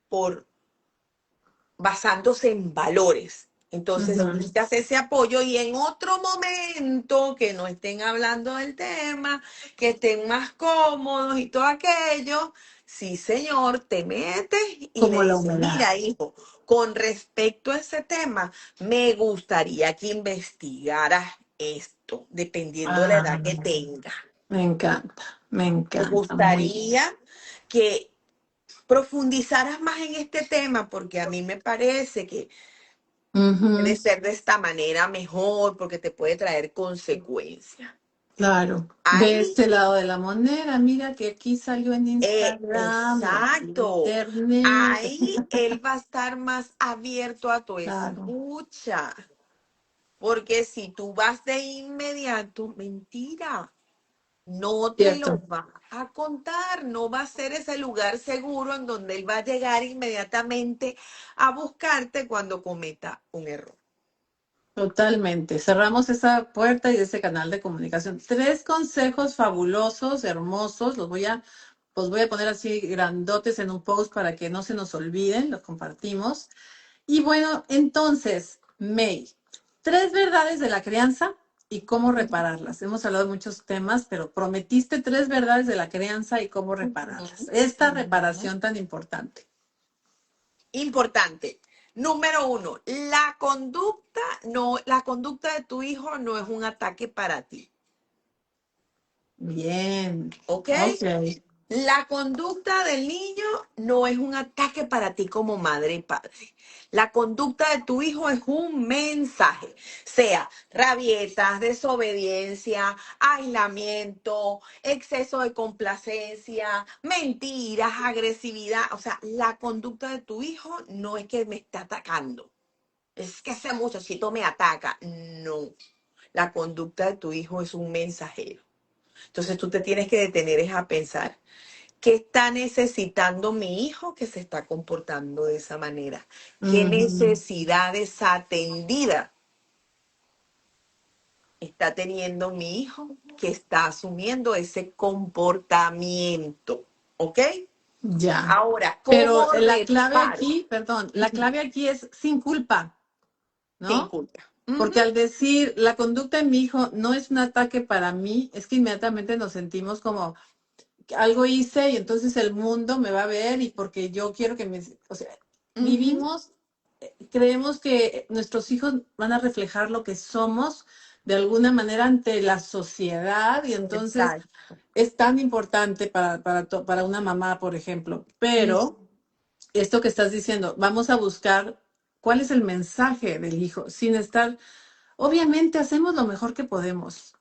[SPEAKER 2] por basándose en valores? Entonces
[SPEAKER 1] ujú.
[SPEAKER 2] buscas ese apoyo y en otro momento que no estén hablando del tema, que estén más cómodos y todo aquello, sí señor, te metes y le
[SPEAKER 1] Como la
[SPEAKER 2] dices,
[SPEAKER 1] humedad.
[SPEAKER 2] mira hijo, con respecto a ese tema, me gustaría que investigaras esto, dependiendo de la
[SPEAKER 1] Ah,
[SPEAKER 2] edad que tenga.
[SPEAKER 1] me
[SPEAKER 2] Me
[SPEAKER 1] encanta, muy bien.
[SPEAKER 2] gustaría que profundizaras más en este tema porque a mí me parece que puede
[SPEAKER 1] Ujú.
[SPEAKER 2] ser de esta manera mejor porque te puede traer consecuencias.
[SPEAKER 1] Claro, de
[SPEAKER 2] Ahí,
[SPEAKER 1] este lado de la moneda, mira que aquí salió en Instagram y aquí en
[SPEAKER 2] exacto.
[SPEAKER 1] internet.
[SPEAKER 2] Ahí él va a estar más abierto a tu
[SPEAKER 1] Claro,
[SPEAKER 2] escucha. Porque si tú vas de inmediato, mentira, no te lo
[SPEAKER 1] cierto,
[SPEAKER 2] va a contar, no va a ser ese lugar seguro en donde él va a llegar inmediatamente a buscarte cuando cometa un error.
[SPEAKER 1] totalmente. Cerramos esa puerta y ese canal de comunicación. Tres consejos fabulosos, hermosos, los voy a poner así grandotes en un post para que no se nos olviden, los compartimos. Y bueno, entonces, May, tres verdades de la crianza y cómo repararlas. Hemos hablado de muchos temas, pero prometiste tres verdades de la crianza y cómo repararlas.
[SPEAKER 2] Ujú,
[SPEAKER 1] Esta
[SPEAKER 2] ujú.
[SPEAKER 1] reparación tan importante.
[SPEAKER 2] Importante. Número uno, la conducta de tu hijo no es un ataque para ti,
[SPEAKER 1] Bien,
[SPEAKER 2] ¿ok?
[SPEAKER 1] ok.
[SPEAKER 2] La conducta del niño no es un ataque para ti como madre y padre. La conducta de tu hijo es un mensaje, sea rabietas, desobediencia, aislamiento, exceso de complacencia, mentiras, agresividad. O sea, la conducta de tu hijo no es que me está atacando. Es que ese muchachito me ataca. No, la conducta de tu hijo es un mensajero. Entonces tú te tienes que detener es a pensar. ¿Qué está necesitando mi hijo que se está comportando de esa manera? ¿Qué
[SPEAKER 1] Ujú.
[SPEAKER 2] necesidad desatendidas está teniendo mi hijo que está asumiendo ese comportamiento. ¿Ok?
[SPEAKER 1] Ya.
[SPEAKER 2] Ahora,
[SPEAKER 1] Pero
[SPEAKER 2] ¿cómo
[SPEAKER 1] la clave
[SPEAKER 2] reparo?
[SPEAKER 1] aquí, perdón, la clave aquí es sin culpa,
[SPEAKER 2] Sin
[SPEAKER 1] ¿no?
[SPEAKER 2] culpa. Ujú.
[SPEAKER 1] Porque al decir la conducta de mi hijo no es un ataque para mí, es que inmediatamente nos sentimos como que algo hice y entonces el mundo me va a ver y porque yo quiero que me, o sea,
[SPEAKER 2] Ujú.
[SPEAKER 1] vivimos, creemos que nuestros hijos van a reflejar lo que somos de alguna manera ante la sociedad y entonces
[SPEAKER 2] Exacto.
[SPEAKER 1] es tan importante para una mamá, por ejemplo.
[SPEAKER 2] Ujú.
[SPEAKER 1] Pero esto que estás diciendo, vamos a buscar cuál es el mensaje del hijo, sin estar, obviamente hacemos lo mejor que podemos,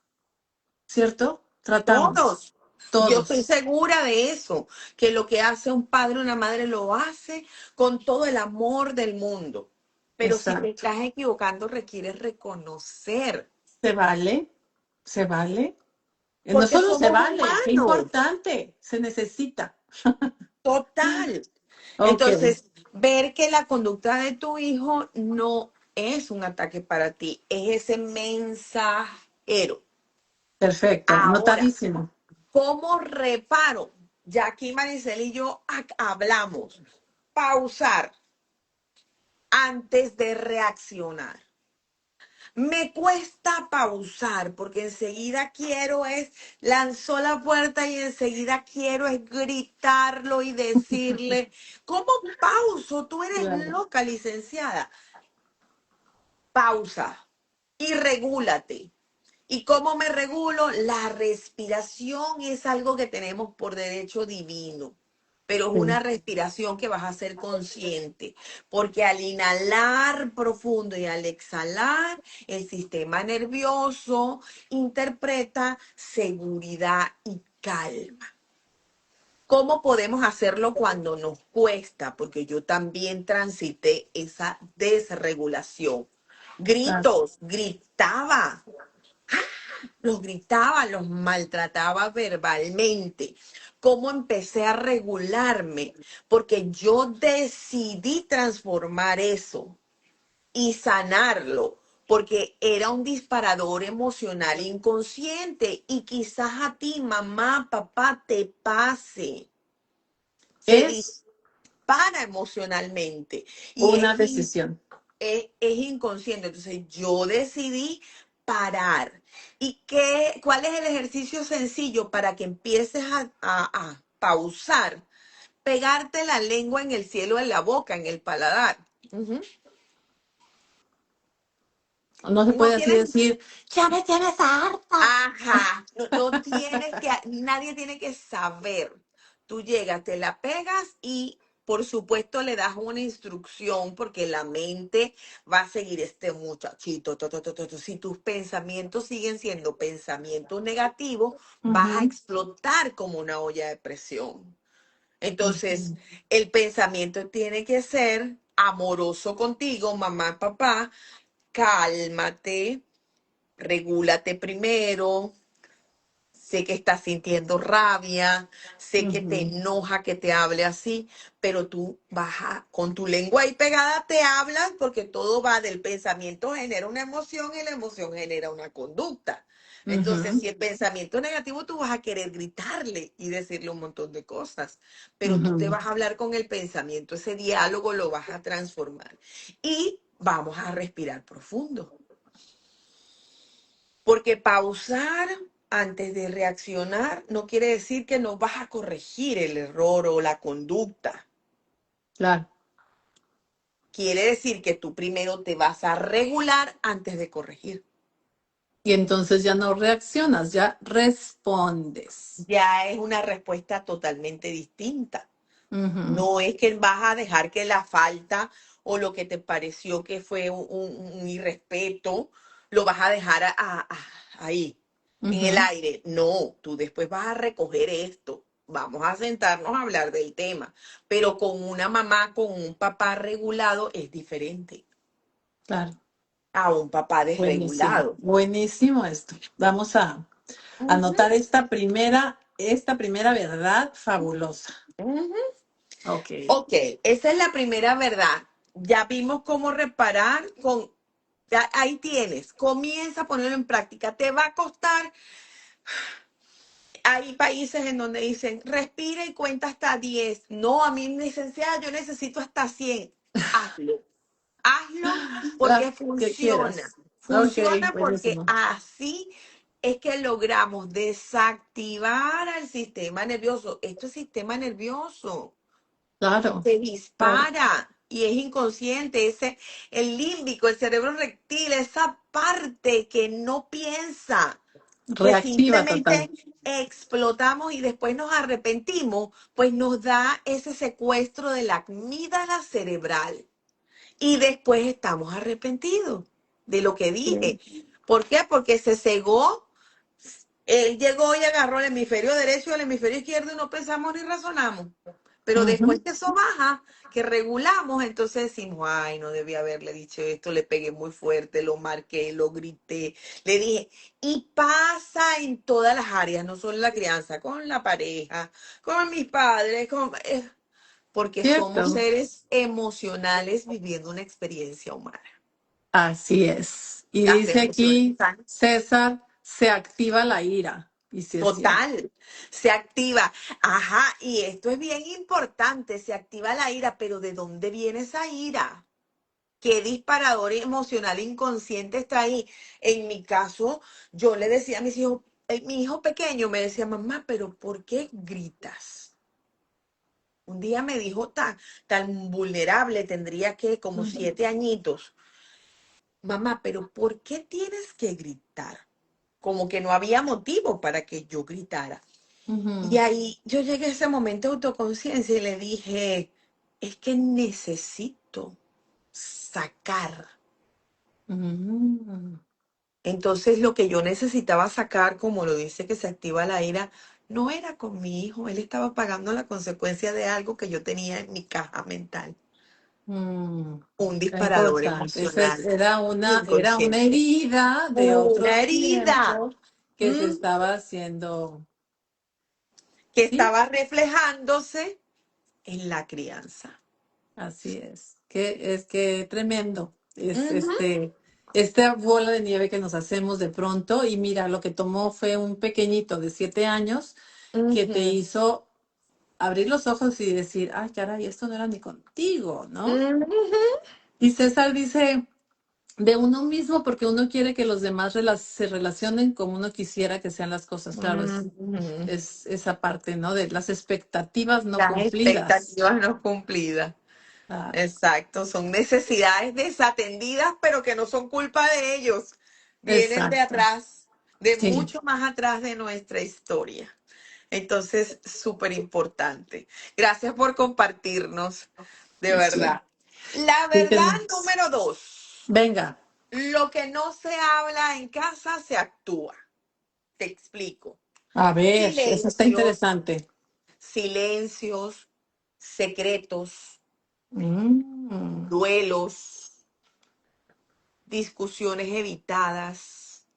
[SPEAKER 1] ¿cierto? Tratamos,
[SPEAKER 2] Todos. Yo estoy
[SPEAKER 1] todos,
[SPEAKER 2] segura de eso, que lo que hace un padre o una madre lo hace con todo el amor del mundo. Pero si te
[SPEAKER 1] exacto.
[SPEAKER 2] estás equivocando, requieres reconocer,
[SPEAKER 1] ¿Se vale? ¿Se vale? No
[SPEAKER 2] porque
[SPEAKER 1] solo se
[SPEAKER 2] somos
[SPEAKER 1] vale, qué
[SPEAKER 2] humanos.
[SPEAKER 1] importante, se necesita.
[SPEAKER 2] Total.
[SPEAKER 1] Ok,
[SPEAKER 2] Entonces, ver que la conducta de tu hijo no es un ataque para ti, es ese mensajero.
[SPEAKER 1] perfecto,
[SPEAKER 2] Ahora,
[SPEAKER 1] notadísimo.
[SPEAKER 2] ¿cómo reparo? Ya aquí Maricel y yo hablamos. Pausar antes de reaccionar. Me cuesta pausar porque enseguida quiero es, lanzó la puerta y enseguida quiero es gritarlo y decirle, ¿cómo pauso? Tú eres
[SPEAKER 1] Claro.
[SPEAKER 2] loca, licenciada. Pausa y regúlate. ¿Y cómo me regulo? La respiración es algo que tenemos por derecho divino, pero es
[SPEAKER 1] Sí.
[SPEAKER 2] una respiración que vas a ser consciente, porque al inhalar profundo y al exhalar, el sistema nervioso interpreta seguridad y calma. ¿Cómo podemos hacerlo cuando nos cuesta? Porque yo también transité esa desregulación.
[SPEAKER 1] Claro.
[SPEAKER 2] Gritos, gritaba, los gritaba, los maltrataba verbalmente. ¿Cómo empecé a regularme? Porque yo decidí transformar eso y sanarlo, porque era un disparador emocional inconsciente y quizás a ti, mamá, papá, te pase. Se
[SPEAKER 1] Es
[SPEAKER 2] dispara emocionalmente y
[SPEAKER 1] una decisión.
[SPEAKER 2] es inconsciente. Entonces yo decidí parar. ¿Y cuál es el ejercicio sencillo para que empieces a pausar? Pegarte la lengua en el cielo, en la boca, en el paladar. Ujú.
[SPEAKER 1] No se
[SPEAKER 2] No
[SPEAKER 1] puede así
[SPEAKER 2] tienes,
[SPEAKER 1] decir, ya me tienes harta.
[SPEAKER 2] ajá, no tienes que, nadie tiene que saber. Tú llegas, te la pegas y por supuesto le das una instrucción porque la mente va a seguir este muchachito. Si tus pensamientos siguen siendo pensamientos negativos, vas a
[SPEAKER 1] Ujú,
[SPEAKER 2] explotar como una olla de presión. Entonces,
[SPEAKER 1] ujú,
[SPEAKER 2] el pensamiento tiene que ser amoroso contigo, mamá, papá, cálmate, regúlate primero. Sé que estás sintiendo rabia, sé que te
[SPEAKER 1] ujú,
[SPEAKER 2] enoja que te hable así, pero tú con tu lengua ahí pegada te hablas porque todo va del pensamiento genera una emoción y la emoción genera una conducta. Entonces,
[SPEAKER 1] ujú,
[SPEAKER 2] si el pensamiento es negativo, tú vas a querer gritarle y decirle un montón de cosas, pero tú te
[SPEAKER 1] ujú.
[SPEAKER 2] vas a hablar con el pensamiento, ese diálogo lo vas a transformar. Y vamos a respirar profundo. Porque pausar antes de reaccionar no quiere decir que no vas a corregir el error o la conducta.
[SPEAKER 1] Claro.
[SPEAKER 2] Quiere decir que tú primero te vas a regular antes de corregir.
[SPEAKER 1] Y entonces ya no reaccionas, ya respondes.
[SPEAKER 2] Ya es una respuesta totalmente distinta.
[SPEAKER 1] Ujú,
[SPEAKER 2] No es que vas a dejar que la falta o lo que te pareció que fue un irrespeto, lo vas a dejar ahí, en el
[SPEAKER 1] ujú.
[SPEAKER 2] aire. No, tú después vas a recoger esto. Vamos a sentarnos a hablar del tema. Pero con una mamá, con un papá regulado es diferente
[SPEAKER 1] Claro.
[SPEAKER 2] a un papá
[SPEAKER 1] Buenísimo.
[SPEAKER 2] desregulado.
[SPEAKER 1] Buenísimo esto. Vamos a
[SPEAKER 2] Ujú,
[SPEAKER 1] anotar esta primera verdad fabulosa.
[SPEAKER 2] ujú.
[SPEAKER 1] Ok.
[SPEAKER 2] Ok, esa es la primera verdad. Ya vimos cómo reparar con Ya ahí tienes, comienza a ponerlo en práctica. Te va a costar. Hay países en donde dicen, respira y cuenta hasta 10. No, a mí, licenciada, yo necesito hasta 100. Hazlo. Hazlo porque
[SPEAKER 1] La que
[SPEAKER 2] funciona.
[SPEAKER 1] quieras. Ok,
[SPEAKER 2] Funciona porque
[SPEAKER 1] buenísimo.
[SPEAKER 2] así es que logramos desactivar al sistema nervioso. Esto es sistema nervioso.
[SPEAKER 1] Claro,
[SPEAKER 2] Se
[SPEAKER 1] claro.
[SPEAKER 2] dispara y es inconsciente. El límbico, el cerebro reptil, esa parte que no piensa, que
[SPEAKER 1] Reactiva total.
[SPEAKER 2] simplemente explotamos y después nos arrepentimos, pues nos da ese secuestro de la amígdala cerebral. Y después estamos arrepentidos de lo que dije.
[SPEAKER 1] Sí.
[SPEAKER 2] ¿Por qué? Porque se cegó. Él llegó y agarró el hemisferio derecho y el hemisferio izquierdo y no pensamos ni razonamos. Pero después
[SPEAKER 1] Ujú.
[SPEAKER 2] que eso baja, que regulamos, entonces decimos, ay, no debía haberle dicho esto, le pegué muy fuerte, lo marqué, lo grité, le dije. Y pasa en todas las áreas, no solo en la crianza, con la pareja, con mis padres, porque somos
[SPEAKER 1] Cierto.
[SPEAKER 2] seres emocionales viviendo una experiencia humana.
[SPEAKER 1] Así es. Y
[SPEAKER 2] Las
[SPEAKER 1] dice
[SPEAKER 2] emociones
[SPEAKER 1] aquí,
[SPEAKER 2] están
[SPEAKER 1] César, se activa la ira. Y sí es cierto.
[SPEAKER 2] total, se activa. Ajá, y esto es bien importante, se activa la ira, pero ¿de dónde viene esa ira? ¿Qué disparador emocional inconsciente está ahí? En mi caso, yo le decía a mis hijos, mi hijo pequeño me decía, mamá, pero ¿por qué gritas? Un día me dijo tan vulnerable, tendría que como
[SPEAKER 1] Ujú,
[SPEAKER 2] 7 añitos. Mamá, pero ¿por qué tienes que gritar? Como que no había motivo para que yo gritara. Y
[SPEAKER 1] ujú,
[SPEAKER 2] ahí yo llegué a ese momento de autoconciencia y le dije, es que necesito sacar.
[SPEAKER 1] ujú.
[SPEAKER 2] Entonces lo que yo necesitaba sacar, como lo dice que se activa la ira, no era con mi hijo, él estaba pagando la consecuencia de algo que yo tenía en mi caja mental,
[SPEAKER 1] Mm,
[SPEAKER 2] un
[SPEAKER 1] qué
[SPEAKER 2] disparador
[SPEAKER 1] importante.
[SPEAKER 2] emocional
[SPEAKER 1] Era una
[SPEAKER 2] inconsciente.
[SPEAKER 1] herida de
[SPEAKER 2] Una
[SPEAKER 1] otro
[SPEAKER 2] herida.
[SPEAKER 1] tiempo que se
[SPEAKER 2] Mm,
[SPEAKER 1] estaba haciendo,
[SPEAKER 2] que
[SPEAKER 1] sí,
[SPEAKER 2] estaba reflejándose en la crianza.
[SPEAKER 1] así es. Que tremendo. Es
[SPEAKER 2] Ujú,
[SPEAKER 1] esta bola de nieve que nos hacemos de pronto. Y mira, lo que tomó fue un pequeñito de 7 años que te
[SPEAKER 2] ujú,
[SPEAKER 1] hizo abrir los ojos y decir, ay, caray, esto no era ni contigo, ¿no?
[SPEAKER 2] ujú,
[SPEAKER 1] Y César dice, de uno mismo, porque uno quiere que los demás se relacionen como uno quisiera que sean las cosas. Claro,
[SPEAKER 2] ujú.
[SPEAKER 1] es esa parte, ¿no? De las expectativas no
[SPEAKER 2] Las
[SPEAKER 1] cumplidas.
[SPEAKER 2] expectativas no cumplidas.
[SPEAKER 1] Claro,
[SPEAKER 2] Exacto, son necesidades desatendidas, pero que no son culpa de ellos. Vienen de
[SPEAKER 1] exacto.
[SPEAKER 2] atrás, de
[SPEAKER 1] Sí,
[SPEAKER 2] mucho más atrás de nuestra historia. Entonces, súper importante. Gracias por compartirnos, de
[SPEAKER 1] sí.
[SPEAKER 2] verdad. La
[SPEAKER 1] Sí,
[SPEAKER 2] verdad número 2,
[SPEAKER 1] venga,
[SPEAKER 2] lo que no se habla en casa se actúa. Te explico.
[SPEAKER 1] a ver, eso está
[SPEAKER 2] Silencios,
[SPEAKER 1] interesante.
[SPEAKER 2] silencios, secretos,
[SPEAKER 1] Mm,
[SPEAKER 2] duelos, discusiones evitadas.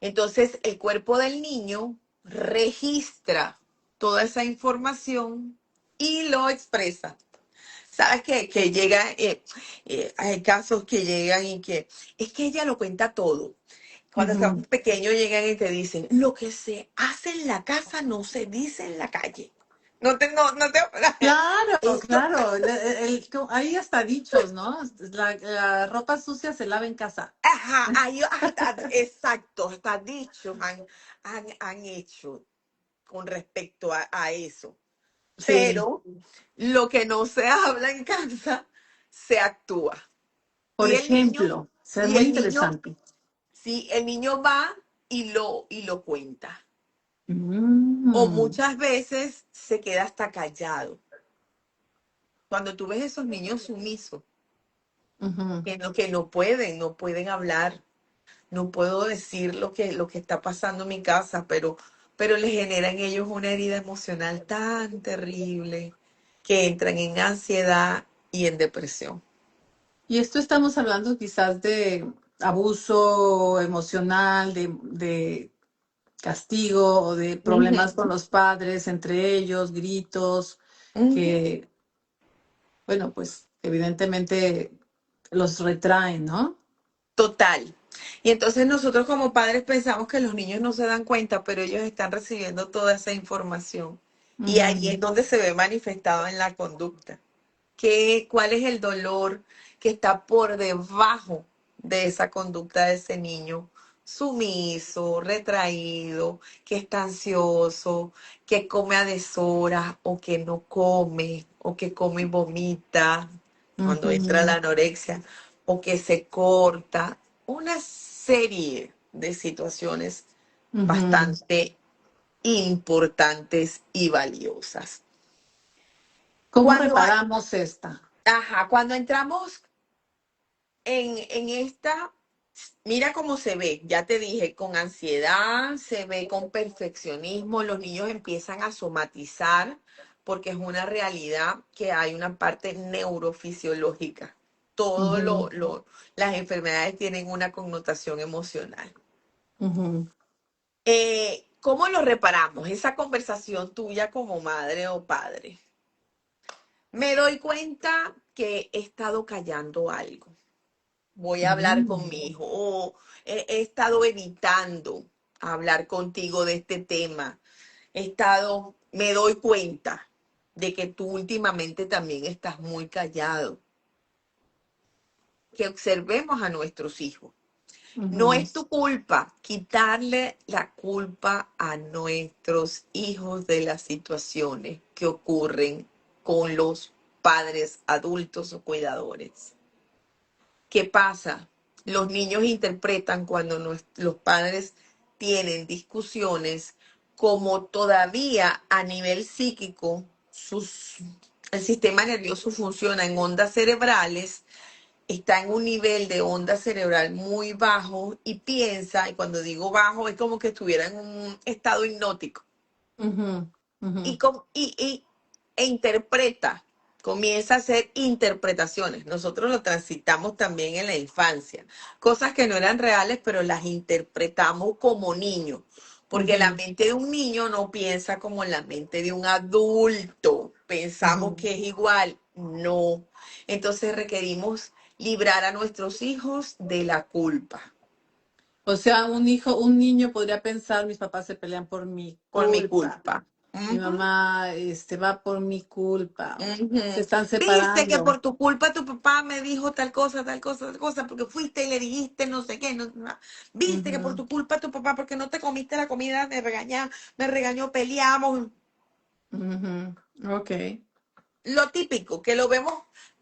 [SPEAKER 2] Entonces, el cuerpo del niño registra toda esa información y lo expresa. ¿Sabes qué? Que llega, hay casos que llegan y que es que ella lo cuenta todo. Cuando
[SPEAKER 1] ujú.
[SPEAKER 2] estamos pequeños llegan y te dicen, lo que se hace en la casa no se dice en la calle. No te.
[SPEAKER 1] Claro,
[SPEAKER 2] Esto,
[SPEAKER 1] claro. Hay hasta dichos, ¿no? La ropa sucia se lava en casa.
[SPEAKER 2] ajá, exacto, hasta dichos han hecho con respecto a eso.
[SPEAKER 1] Sí.
[SPEAKER 2] Pero lo que no se habla en casa, se actúa.
[SPEAKER 1] Por
[SPEAKER 2] Y el niño,
[SPEAKER 1] ejemplo, o sea, es
[SPEAKER 2] y
[SPEAKER 1] muy
[SPEAKER 2] el niño,
[SPEAKER 1] interesante.
[SPEAKER 2] sí, el niño va y lo cuenta. O
[SPEAKER 1] Mm,
[SPEAKER 2] muchas veces se queda hasta callado. Cuando tú ves esos niños sumisos,
[SPEAKER 1] ujú.
[SPEAKER 2] que no pueden hablar, no puedo decir lo que está pasando en mi casa, pero le genera en ellos una herida emocional tan terrible que entran en ansiedad y en depresión.
[SPEAKER 1] Y esto estamos hablando quizás de abuso emocional, de castigo o de problemas
[SPEAKER 2] Ujú,
[SPEAKER 1] con los padres, entre ellos, gritos,
[SPEAKER 2] ujú,
[SPEAKER 1] que, bueno, pues evidentemente los retraen, ¿no?
[SPEAKER 2] Total. Y entonces nosotros como padres pensamos que los niños no se dan cuenta, pero ellos están recibiendo toda esa información. Y ahí
[SPEAKER 1] Ujú,
[SPEAKER 2] es donde se ve manifestado en la conducta. ¿Cuál es el dolor que está por debajo de esa conducta de ese niño? Sumiso, retraído, que está ansioso, que come a deshoras o que no come, o que come y vomita cuando entra la
[SPEAKER 1] ujú,
[SPEAKER 2] anorexia, o que se corta. Una serie de situaciones
[SPEAKER 1] ujú.
[SPEAKER 2] bastante importantes y valiosas.
[SPEAKER 1] ¿Cómo
[SPEAKER 2] Cuando,
[SPEAKER 1] reparamos esta?
[SPEAKER 2] cuando entramos en esta, mira cómo se ve, ya te dije, con ansiedad, se ve con perfeccionismo, los niños empiezan a somatizar porque es una realidad que hay una parte neurofisiológica. Todo
[SPEAKER 1] Ujú,
[SPEAKER 2] las enfermedades tienen una connotación emocional.
[SPEAKER 1] ujú,
[SPEAKER 2] ¿Cómo lo reparamos? Esa conversación tuya como madre o padre. Me doy cuenta que he estado callando algo. Voy a hablar con
[SPEAKER 1] mm.
[SPEAKER 2] mi hijo o he estado evitando hablar contigo de este tema. Me doy cuenta de que tú últimamente también estás muy callado. Que observemos a nuestros hijos. No
[SPEAKER 1] Ujú.
[SPEAKER 2] es tu culpa quitarle la culpa a nuestros hijos de las situaciones que ocurren con los padres adultos o cuidadores. ¿Qué pasa? Los niños interpretan cuando los padres tienen discusiones como todavía a nivel psíquico el sistema nervioso funciona en ondas cerebrales, está en un nivel de onda cerebral muy bajo y piensa, y cuando digo bajo es como que estuviera en un estado hipnótico
[SPEAKER 1] Ujú, ujú,
[SPEAKER 2] y, e interpreta, comienza a hacer interpretaciones. Nosotros lo transitamos también en la infancia, cosas que no eran reales, pero las interpretamos como niños, porque la
[SPEAKER 1] ujú,
[SPEAKER 2] mente de un niño no piensa como la mente de un adulto. Pensamos
[SPEAKER 1] ujú.
[SPEAKER 2] que es igual, no. Entonces requerimos librar a nuestros hijos de la culpa,
[SPEAKER 1] O sea, un niño podría pensar, mis papás se pelean por mi
[SPEAKER 2] por mi
[SPEAKER 1] culpa,
[SPEAKER 2] culpa.
[SPEAKER 1] mi
[SPEAKER 2] Ujú.
[SPEAKER 1] mamá, va por mi culpa,
[SPEAKER 2] Ujú.
[SPEAKER 1] se están
[SPEAKER 2] Viste que
[SPEAKER 1] separando.
[SPEAKER 2] por tu culpa tu papá me dijo tal cosa, tal cosa, tal cosa, porque fuiste y le dijiste no sé qué. Viste que por
[SPEAKER 1] Ujú,
[SPEAKER 2] tu culpa tu papá, porque no te comiste la comida, me regañó, peleamos.
[SPEAKER 1] ujú. Ok.
[SPEAKER 2] Lo típico, que lo vemos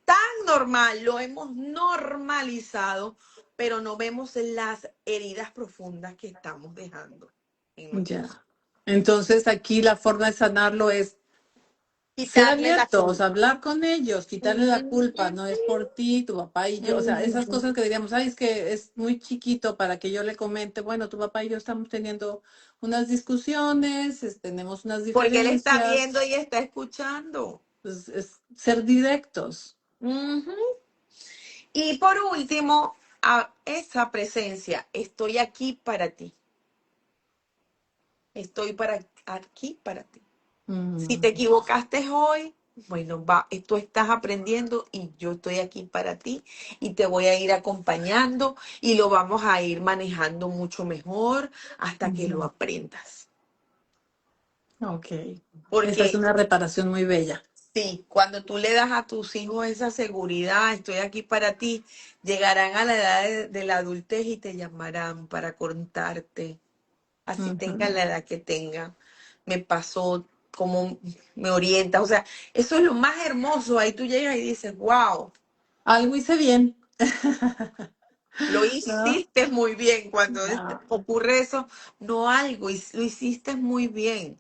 [SPEAKER 2] tan normal, lo hemos normalizado, pero no vemos las heridas profundas que estamos dejando en nuestros.
[SPEAKER 1] Ya. Entonces aquí la forma de sanarlo es ser
[SPEAKER 2] Quitarle la
[SPEAKER 1] abiertos,
[SPEAKER 2] culpa.
[SPEAKER 1] hablar con ellos, quitarle la
[SPEAKER 2] Ujú,
[SPEAKER 1] culpa, no es por ti, tu papá y yo, o sea, esas
[SPEAKER 2] ujú.
[SPEAKER 1] cosas que diríamos, ay, es que es muy chiquito para que yo le comente, bueno, tu papá y yo estamos teniendo unas discusiones, tenemos unas
[SPEAKER 2] Porque él está
[SPEAKER 1] diferencias,
[SPEAKER 2] viendo y está escuchando.
[SPEAKER 1] pues es ser directos.
[SPEAKER 2] Ujú. Y por último, a esa presencia, estoy aquí para ti, aquí para ti. Si te
[SPEAKER 1] Mm,
[SPEAKER 2] equivocaste hoy, bueno, tú estás aprendiendo y yo estoy aquí para ti y te voy a ir acompañando y lo vamos a ir manejando mucho mejor hasta que lo
[SPEAKER 1] ujú.
[SPEAKER 2] aprendas.
[SPEAKER 1] Ok. Esta es
[SPEAKER 2] Porque
[SPEAKER 1] una reparación muy bella.
[SPEAKER 2] sí, cuando tú le das a tus hijos esa seguridad, estoy aquí para ti, llegarán a la edad de la adultez y te llamarán para contarte, así tenga
[SPEAKER 1] Ujú.
[SPEAKER 2] la edad que tenga. Me pasó, cómo me orienta, o sea, eso es lo más hermoso. Ahí tú llegas y dices, wow,
[SPEAKER 1] Algo hice bien.
[SPEAKER 2] lo
[SPEAKER 1] ¿No?
[SPEAKER 2] hiciste muy bien. Cuando
[SPEAKER 1] Ah,
[SPEAKER 2] ocurre eso, no algo, lo hiciste muy bien.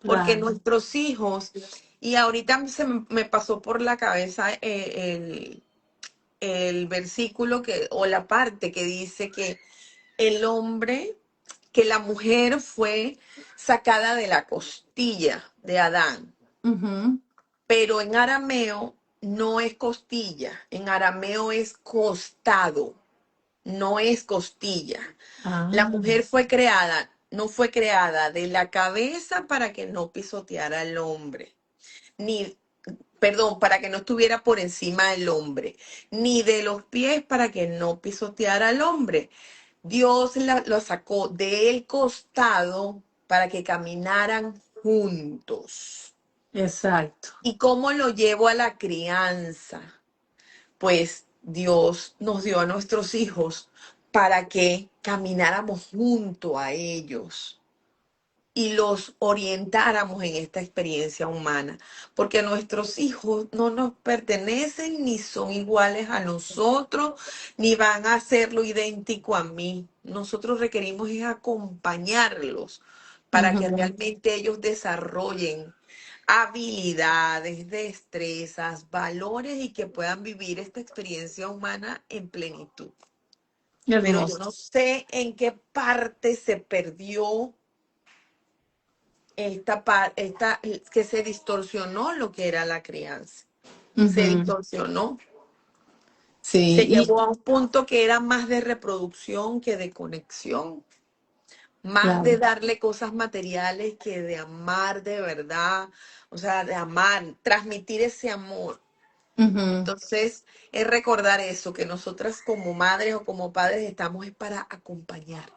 [SPEAKER 2] Porque
[SPEAKER 1] claro.
[SPEAKER 2] nuestros hijos, y ahorita me pasó por la cabeza el versículo o la parte que dice que el hombre, que la mujer fue sacada de la costilla de Adán,
[SPEAKER 1] Ujú.
[SPEAKER 2] pero en arameo no es costilla, en arameo es costado, no es costilla. La
[SPEAKER 1] Ah,
[SPEAKER 2] mujer no fue creada de la cabeza para que no pisoteara al hombre, ni perdón, para que no estuviera por encima del hombre, ni de los pies para que no pisoteara al hombre. Dios lo sacó del costado para que caminaran juntos.
[SPEAKER 1] Exacto.
[SPEAKER 2] ¿Y cómo lo llevo a la crianza? Pues Dios nos dio a nuestros hijos para que camináramos junto a ellos y los orientáramos en esta experiencia humana, porque nuestros hijos no nos pertenecen ni son iguales a nosotros, ni van a hacerlo idéntico a mí. Nosotros requerimos es acompañarlos para que
[SPEAKER 1] Ujú.
[SPEAKER 2] realmente ellos desarrollen habilidades, destrezas, valores y que puedan vivir esta experiencia humana en plenitud. Pero yo
[SPEAKER 1] Hermoso.
[SPEAKER 2] no sé en qué parte se perdió que se distorsionó lo que era la crianza. Se
[SPEAKER 1] Ujú.
[SPEAKER 2] distorsionó. Se
[SPEAKER 1] Sí,
[SPEAKER 2] llevó a un punto que era más de reproducción que de conexión, más de
[SPEAKER 1] claro.
[SPEAKER 2] darle cosas materiales que de amar de verdad, o sea, de amar, transmitir ese amor.
[SPEAKER 1] Ujú.
[SPEAKER 2] Entonces, es recordar eso, que nosotras como madres o como padres estamos es para acompañar.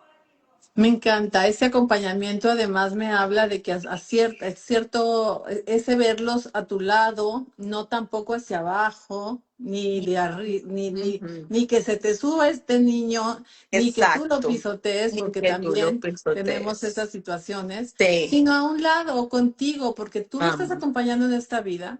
[SPEAKER 1] Me encanta ese acompañamiento. Además, me habla de que es cierto, ese verlos a tu lado, no tampoco hacia abajo, ni de
[SPEAKER 2] Ujú.
[SPEAKER 1] ni que se te suba este niño, ni que tú lo
[SPEAKER 2] Exacto.
[SPEAKER 1] pisotees,
[SPEAKER 2] Ni
[SPEAKER 1] porque
[SPEAKER 2] que tú lo
[SPEAKER 1] también tenemos esas
[SPEAKER 2] pisotees.
[SPEAKER 1] situaciones,
[SPEAKER 2] Sí.
[SPEAKER 1] sino a un lado o contigo, porque tú lo estás
[SPEAKER 2] Amén.
[SPEAKER 1] acompañando en esta vida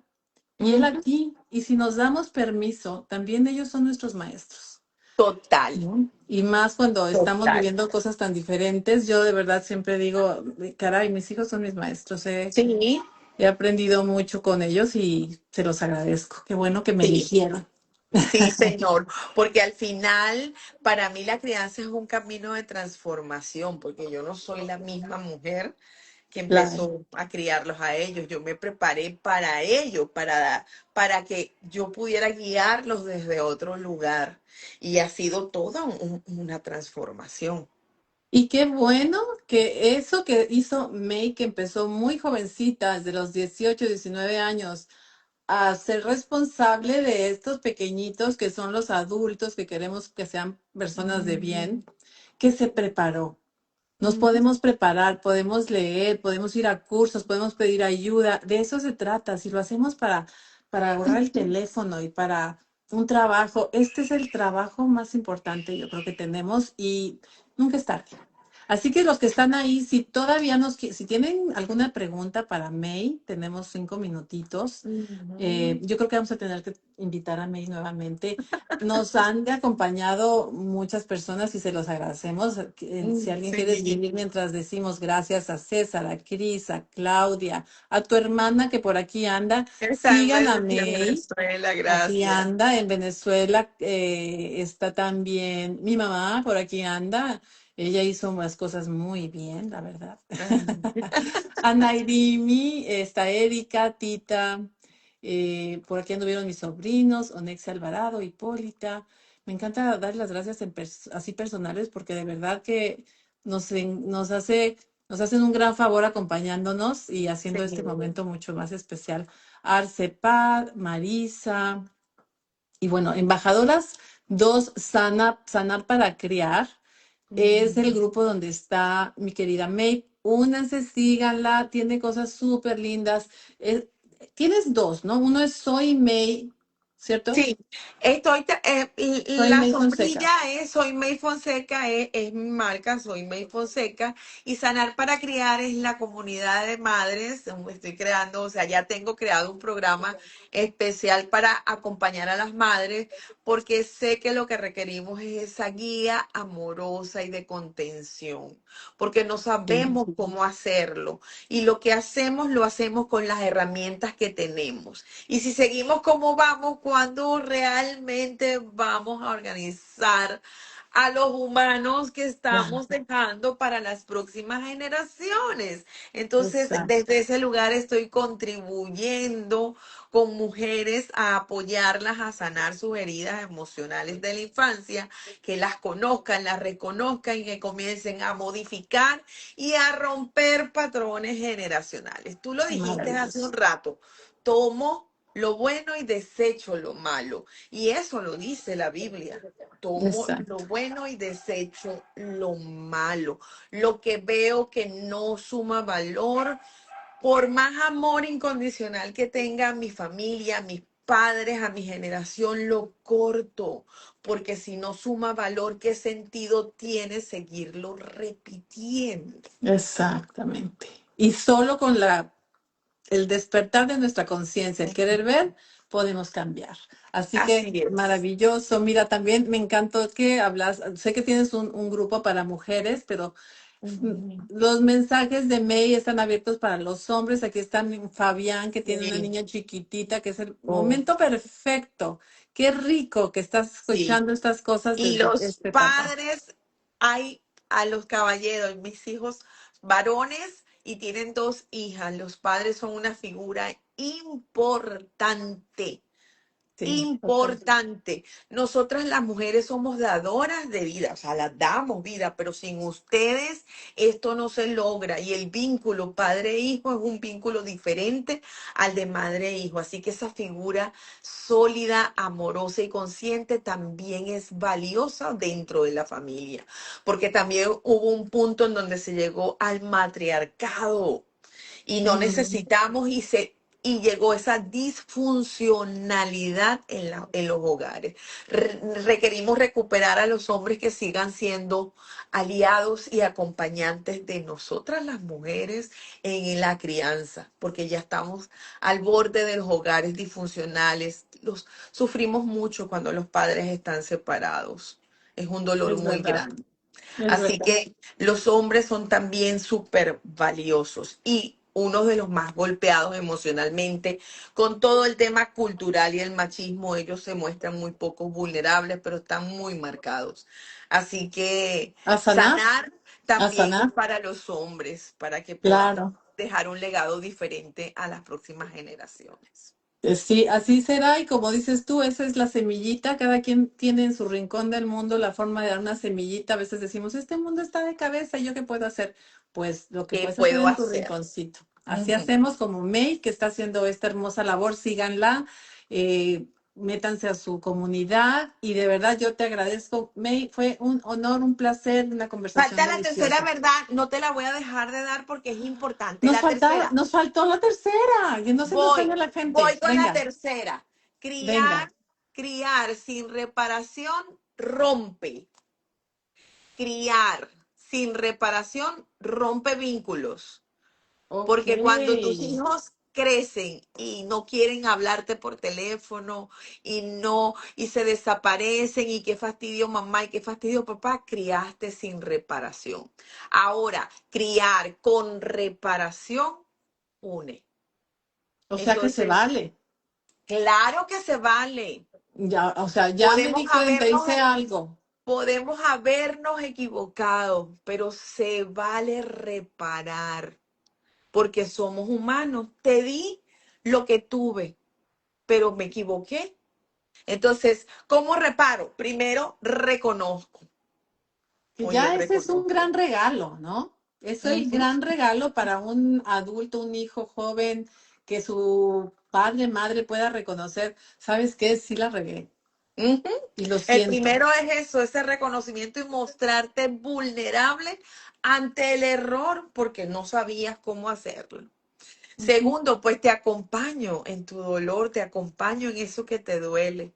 [SPEAKER 1] y él a
[SPEAKER 2] Ujú.
[SPEAKER 1] ti. Y si nos damos permiso, también ellos son nuestros maestros.
[SPEAKER 2] Total,
[SPEAKER 1] ¿No? Y más cuando estamos
[SPEAKER 2] total.
[SPEAKER 1] viviendo cosas tan diferentes, yo de verdad siempre digo, caray, mis hijos son mis maestros,
[SPEAKER 2] Sí,
[SPEAKER 1] he aprendido mucho con ellos y se los agradezco. Qué bueno que me
[SPEAKER 2] sí,
[SPEAKER 1] eligieron.
[SPEAKER 2] sí, señor. Porque al final, para mí la crianza es un camino de transformación, porque yo no soy la misma mujer que
[SPEAKER 1] Claro.
[SPEAKER 2] empezó a criarlos a ellos. Yo me preparé para ellos, para que yo pudiera guiarlos desde otro lugar. Y ha sido toda una transformación.
[SPEAKER 1] Y qué bueno que eso que hizo May, que empezó muy jovencita, desde los 18, 19 años, a ser responsable de estos pequeñitos que son los adultos que queremos que sean personas de bien, que se preparó. Nos
[SPEAKER 2] Ujú.
[SPEAKER 1] podemos preparar, podemos leer, podemos ir a cursos, podemos pedir ayuda. De eso se trata. Si lo hacemos para agarrar el teléfono y para un trabajo, este es el trabajo más importante, yo creo que tenemos y nunca es tarde. Así que los que están ahí, si todavía si tienen alguna pregunta para May, tenemos 5 minutitos.
[SPEAKER 2] Ujú.
[SPEAKER 1] Yo creo que vamos a tener que invitar a May nuevamente. Nos han acompañado muchas personas y se los agradecemos. Si alguien quiere
[SPEAKER 2] Sí,
[SPEAKER 1] escribir mientras decimos gracias a César, a Cris, a Claudia, a tu hermana que por aquí anda,
[SPEAKER 2] está
[SPEAKER 1] sigan a
[SPEAKER 2] en
[SPEAKER 1] May.
[SPEAKER 2] Venezuela,
[SPEAKER 1] Aquí
[SPEAKER 2] gracias.
[SPEAKER 1] anda, en Venezuela está también mi mamá, por aquí anda. Ella hizo unas cosas muy bien, la verdad.
[SPEAKER 2] Ay.
[SPEAKER 1] Ana Irimi, está Erika, Tita, por aquí anduvieron mis sobrinos, Onexia Alvarado, Hipólita. Me encanta dar las gracias así personales porque de verdad que nos hacen un gran favor acompañándonos y haciendo
[SPEAKER 2] Sí.
[SPEAKER 1] este momento mucho más especial. Arcepad, Marisa, y bueno, embajadoras dos, Sanar para Criar. Es el
[SPEAKER 2] Ujú.
[SPEAKER 1] grupo donde está mi querida May. Únanse, síganla, tiene cosas súper lindas. Eh, Tienes dos, ¿no? Uno es Soy May, ¿cierto?
[SPEAKER 2] Sí,
[SPEAKER 1] Soy
[SPEAKER 2] la
[SPEAKER 1] May Fonseca.
[SPEAKER 2] sombrilla es Soy May Fonseca, es mi marca, Soy May Fonseca, y Sanar para Criar es la comunidad de madres, estoy creando, o sea, ya tengo creado un programa especial para acompañar a las madres, porque sé que lo que requerimos es esa guía amorosa y de contención, porque no
[SPEAKER 1] Sí,
[SPEAKER 2] sabemos cómo hacerlo, y lo que hacemos lo hacemos con las herramientas que tenemos. Y si seguimos como vamos, ¿cuándo realmente vamos a organizar a los humanos que
[SPEAKER 1] claro,
[SPEAKER 2] estamos dejando para las próximas generaciones? Entonces,
[SPEAKER 1] exacto.
[SPEAKER 2] desde ese lugar estoy contribuyendo con mujeres a apoyarlas a sanar sus heridas emocionales de la infancia, que las conozcan, las reconozcan y que comiencen a modificar y a romper patrones generacionales. Tú lo dijiste hace un
[SPEAKER 1] Maravilloso.
[SPEAKER 2] rato. Tomo lo bueno y desecho lo malo. Y eso lo dice la Biblia. Tomo lo
[SPEAKER 1] Exacto.
[SPEAKER 2] bueno y desecho lo malo. Lo que veo que no suma valor, por más amor incondicional que tenga a mi familia, a mis padres, a mi generación, lo corto. Porque si no suma valor, ¿qué sentido tiene seguirlo repitiendo?
[SPEAKER 1] Exactamente. Y solo con el despertar de nuestra conciencia, el querer ver, podemos cambiar. Así
[SPEAKER 2] Así
[SPEAKER 1] que
[SPEAKER 2] es.
[SPEAKER 1] maravilloso. Mira, también me encantó que hablas, sé que tienes un grupo para mujeres, pero
[SPEAKER 2] Ujú.
[SPEAKER 1] los mensajes de May están abiertos para los hombres. Aquí está Fabián, que tiene una
[SPEAKER 2] Sí.
[SPEAKER 1] niña chiquitita, que es el
[SPEAKER 2] Oh,
[SPEAKER 1] momento perfecto. Qué rico que estás
[SPEAKER 2] sí.
[SPEAKER 1] escuchando estas cosas
[SPEAKER 2] Y
[SPEAKER 1] desde
[SPEAKER 2] los
[SPEAKER 1] esta etapa.
[SPEAKER 2] padres, hay a los caballeros, mis hijos varones y tienen dos hijas. Los padres son una figura importante.
[SPEAKER 1] Sí, total.
[SPEAKER 2] Importante. Nosotras las mujeres somos dadoras de vida, o sea, las damos vida, pero sin ustedes esto no se logra. Y el vínculo padre-hijo es un vínculo diferente al de madre-hijo. Así que esa figura sólida, amorosa y consciente también es valiosa dentro de la familia, porque también hubo un punto en donde se llegó al matriarcado y no
[SPEAKER 1] Mm,
[SPEAKER 2] necesitamos y llegó esa disfuncionalidad en los hogares. Requerimos recuperar a los hombres que sigan siendo aliados y acompañantes de nosotras las mujeres en la crianza, porque ya estamos al borde de los hogares disfuncionales. Sufrimos mucho cuando los padres están separados. Es un dolor
[SPEAKER 1] es
[SPEAKER 2] muy
[SPEAKER 1] verdad,
[SPEAKER 2] grande.
[SPEAKER 1] es
[SPEAKER 2] Así
[SPEAKER 1] verdad.
[SPEAKER 2] que los hombres son también súper valiosos y uno de los más golpeados emocionalmente. Con todo el tema cultural y el machismo, ellos se muestran muy poco vulnerables, pero están muy marcados. Así que
[SPEAKER 1] A sanar,
[SPEAKER 2] sanar
[SPEAKER 1] a
[SPEAKER 2] también es
[SPEAKER 1] sanar,
[SPEAKER 2] para los hombres, para que podamos
[SPEAKER 1] claro.
[SPEAKER 2] dejar un legado diferente a las próximas generaciones.
[SPEAKER 1] Sí, así será y como dices tú, esa es la semillita, cada quien tiene en su rincón del mundo la forma de dar una semillita, a veces decimos, este mundo está de cabeza, ¿y yo qué puedo hacer? Pues lo que
[SPEAKER 2] ¿Qué
[SPEAKER 1] puedes hacer
[SPEAKER 2] puedo
[SPEAKER 1] en tu
[SPEAKER 2] hacer?
[SPEAKER 1] rinconcito. Así
[SPEAKER 2] Ujú.
[SPEAKER 1] hacemos como May, que está haciendo esta hermosa labor, síganla, métanse a su comunidad y de verdad yo te agradezco, May, fue un honor, un placer, una conversación
[SPEAKER 2] Falta la tercera
[SPEAKER 1] deliciosa.
[SPEAKER 2] verdad, no te la voy a dejar de dar porque es importante. La tercera.
[SPEAKER 1] Nos faltó la tercera, que no se nos
[SPEAKER 2] Voy,
[SPEAKER 1] vaya la
[SPEAKER 2] voy
[SPEAKER 1] gente.
[SPEAKER 2] con la
[SPEAKER 1] Venga,
[SPEAKER 2] tercera.
[SPEAKER 1] venga.
[SPEAKER 2] Criar sin reparación rompe. Criar sin reparación rompe vínculos.
[SPEAKER 1] Ok.
[SPEAKER 2] Porque cuando tus hijos crecen y no quieren hablarte por teléfono y se desaparecen y qué fastidio mamá y qué fastidio papá, criaste sin reparación. Ahora, criar con reparación une.
[SPEAKER 1] O sea que se
[SPEAKER 2] Entonces,
[SPEAKER 1] vale.
[SPEAKER 2] claro que se vale.
[SPEAKER 1] Ya, o sea, ya me
[SPEAKER 2] Podemos
[SPEAKER 1] di cuenta,
[SPEAKER 2] habernos,
[SPEAKER 1] hice algo.
[SPEAKER 2] podemos habernos equivocado, pero se vale reparar, porque somos humanos. Te di lo que tuve, pero me equivoqué. Entonces, ¿cómo reparo? Primero, reconozco.
[SPEAKER 1] Que
[SPEAKER 2] Oye,
[SPEAKER 1] ya ese es un
[SPEAKER 2] reconozco.
[SPEAKER 1] gran regalo, ¿no? Es el
[SPEAKER 2] Ujú,
[SPEAKER 1] gran regalo para un adulto, un hijo joven, que su padre, madre pueda reconocer, ¿sabes qué? Sí la regué
[SPEAKER 2] ujú.
[SPEAKER 1] y lo
[SPEAKER 2] El
[SPEAKER 1] siento.
[SPEAKER 2] primero es eso, ese reconocimiento y mostrarte vulnerable ante el error porque no sabías cómo hacerlo.
[SPEAKER 1] Ujú,
[SPEAKER 2] Segundo, pues te acompaño en tu dolor, te acompaño en eso que te duele.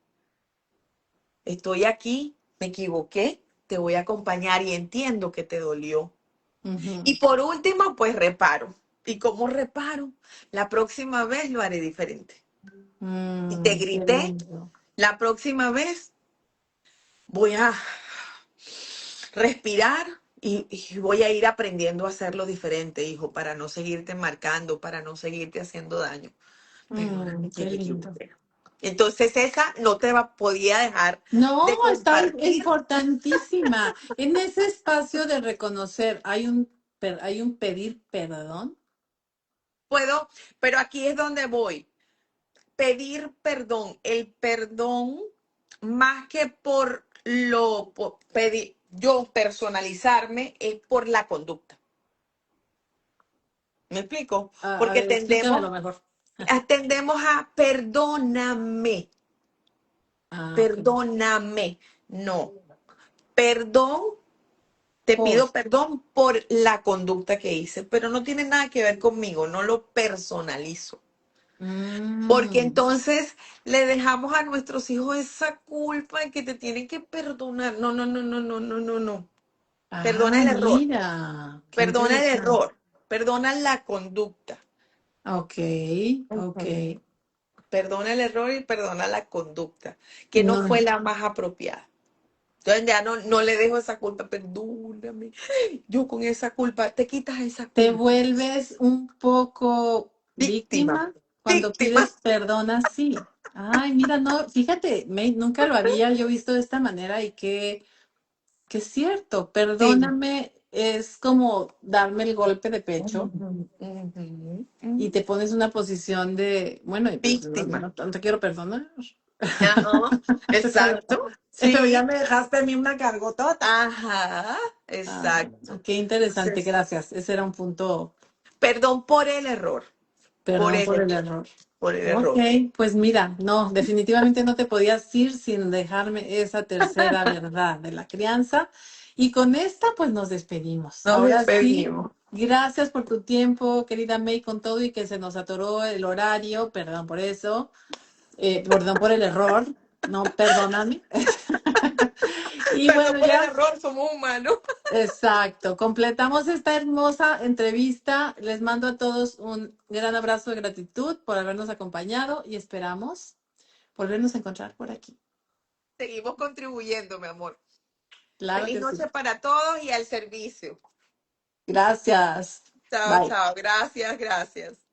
[SPEAKER 2] Estoy aquí, me equivoqué, te voy a acompañar y entiendo que te dolió.
[SPEAKER 1] ujú.
[SPEAKER 2] Y por último, pues reparo. ¿Y cómo reparo? La próxima vez lo haré diferente. Y te
[SPEAKER 1] Qué
[SPEAKER 2] grité,
[SPEAKER 1] lindo.
[SPEAKER 2] la próxima vez voy a respirar y voy a ir aprendiendo a hacerlo diferente, hijo, para no seguirte marcando, para no seguirte haciendo daño. Perdóname que
[SPEAKER 1] Qué
[SPEAKER 2] me
[SPEAKER 1] lindo.
[SPEAKER 2] equivoqué. Entonces esa no te podía dejar
[SPEAKER 1] No,
[SPEAKER 2] de
[SPEAKER 1] está
[SPEAKER 2] compartir.
[SPEAKER 1] importantísima. En ese espacio de reconocer, hay un pedir perdón.
[SPEAKER 2] Puedo, pero aquí es donde voy. Pedir perdón. El perdón, más que pedir, yo personalizarme, es por la conducta. ¿Me explico?
[SPEAKER 1] A
[SPEAKER 2] Porque
[SPEAKER 1] ver, explícamelo
[SPEAKER 2] tendemos
[SPEAKER 1] mejor.
[SPEAKER 2] Atendemos a perdóname,
[SPEAKER 1] Ah, ok.
[SPEAKER 2] perdóname. No, perdón, te
[SPEAKER 1] Por.
[SPEAKER 2] pido perdón por la conducta que hice, pero no tiene nada que ver conmigo, no lo personalizo. Porque
[SPEAKER 1] Mm.
[SPEAKER 2] entonces le dejamos a nuestros hijos esa culpa de que te tienen que perdonar. No, no, no, no, no, no, no, no. Perdona
[SPEAKER 1] Ah,
[SPEAKER 2] el error,
[SPEAKER 1] mira, qué
[SPEAKER 2] perdona el
[SPEAKER 1] interesante.
[SPEAKER 2] error, perdona la conducta.
[SPEAKER 1] Ok, ok.
[SPEAKER 2] Ujú. Perdona el error y perdona la conducta, que no
[SPEAKER 1] No,
[SPEAKER 2] fue la más apropiada. Entonces ya no le dejo esa culpa, perdóname. Yo con esa culpa, te quitas esa
[SPEAKER 1] te
[SPEAKER 2] culpa.
[SPEAKER 1] vuelves un poco
[SPEAKER 2] Víctima,
[SPEAKER 1] víctima cuando
[SPEAKER 2] víctima.
[SPEAKER 1] pides perdón así. Ay, mira, no, fíjate, nunca lo había yo visto de esta manera y que es cierto,
[SPEAKER 2] Sí.
[SPEAKER 1] perdóname es como darme el golpe de pecho
[SPEAKER 2] Ujú, ujú,
[SPEAKER 1] y
[SPEAKER 2] ujú.
[SPEAKER 1] te pones en una posición de, bueno, y pues no,
[SPEAKER 2] Víctima.
[SPEAKER 1] no te quiero perdonar.
[SPEAKER 2] Ajá, exacto.
[SPEAKER 1] Pero ya
[SPEAKER 2] Sí.
[SPEAKER 1] me dejaste a mí una cargotota.
[SPEAKER 2] Ajá,
[SPEAKER 1] Ah,
[SPEAKER 2] exacto.
[SPEAKER 1] qué interesante,
[SPEAKER 2] Entonces,
[SPEAKER 1] gracias. Ese era un punto,
[SPEAKER 2] perdón por el error, por
[SPEAKER 1] perdón
[SPEAKER 2] el
[SPEAKER 1] por el
[SPEAKER 2] error,
[SPEAKER 1] error.
[SPEAKER 2] por el
[SPEAKER 1] Ok,
[SPEAKER 2] error.
[SPEAKER 1] pues mira, no, definitivamente no te podías ir sin dejarme esa tercera verdad de la crianza. Y con esta, pues nos despedimos.
[SPEAKER 2] Nos
[SPEAKER 1] Ahora sí,
[SPEAKER 2] despedimos.
[SPEAKER 1] gracias por tu tiempo, querida May, con todo y que se nos atoró el horario, perdón por eso, perdón por el error, no, perdóname. Y
[SPEAKER 2] Perdón
[SPEAKER 1] bueno,
[SPEAKER 2] por el
[SPEAKER 1] ya.
[SPEAKER 2] error, somos humanos.
[SPEAKER 1] Exacto. Completamos esta hermosa entrevista. Les mando a todos un gran abrazo de gratitud por habernos acompañado y esperamos volvernos a encontrar por aquí.
[SPEAKER 2] Seguimos contribuyendo, mi amor.
[SPEAKER 1] Claro
[SPEAKER 2] Feliz
[SPEAKER 1] que sí.
[SPEAKER 2] noche para todos y al servicio.
[SPEAKER 1] Gracias.
[SPEAKER 2] Chao,
[SPEAKER 1] Bye.
[SPEAKER 2] chao. Gracias, gracias.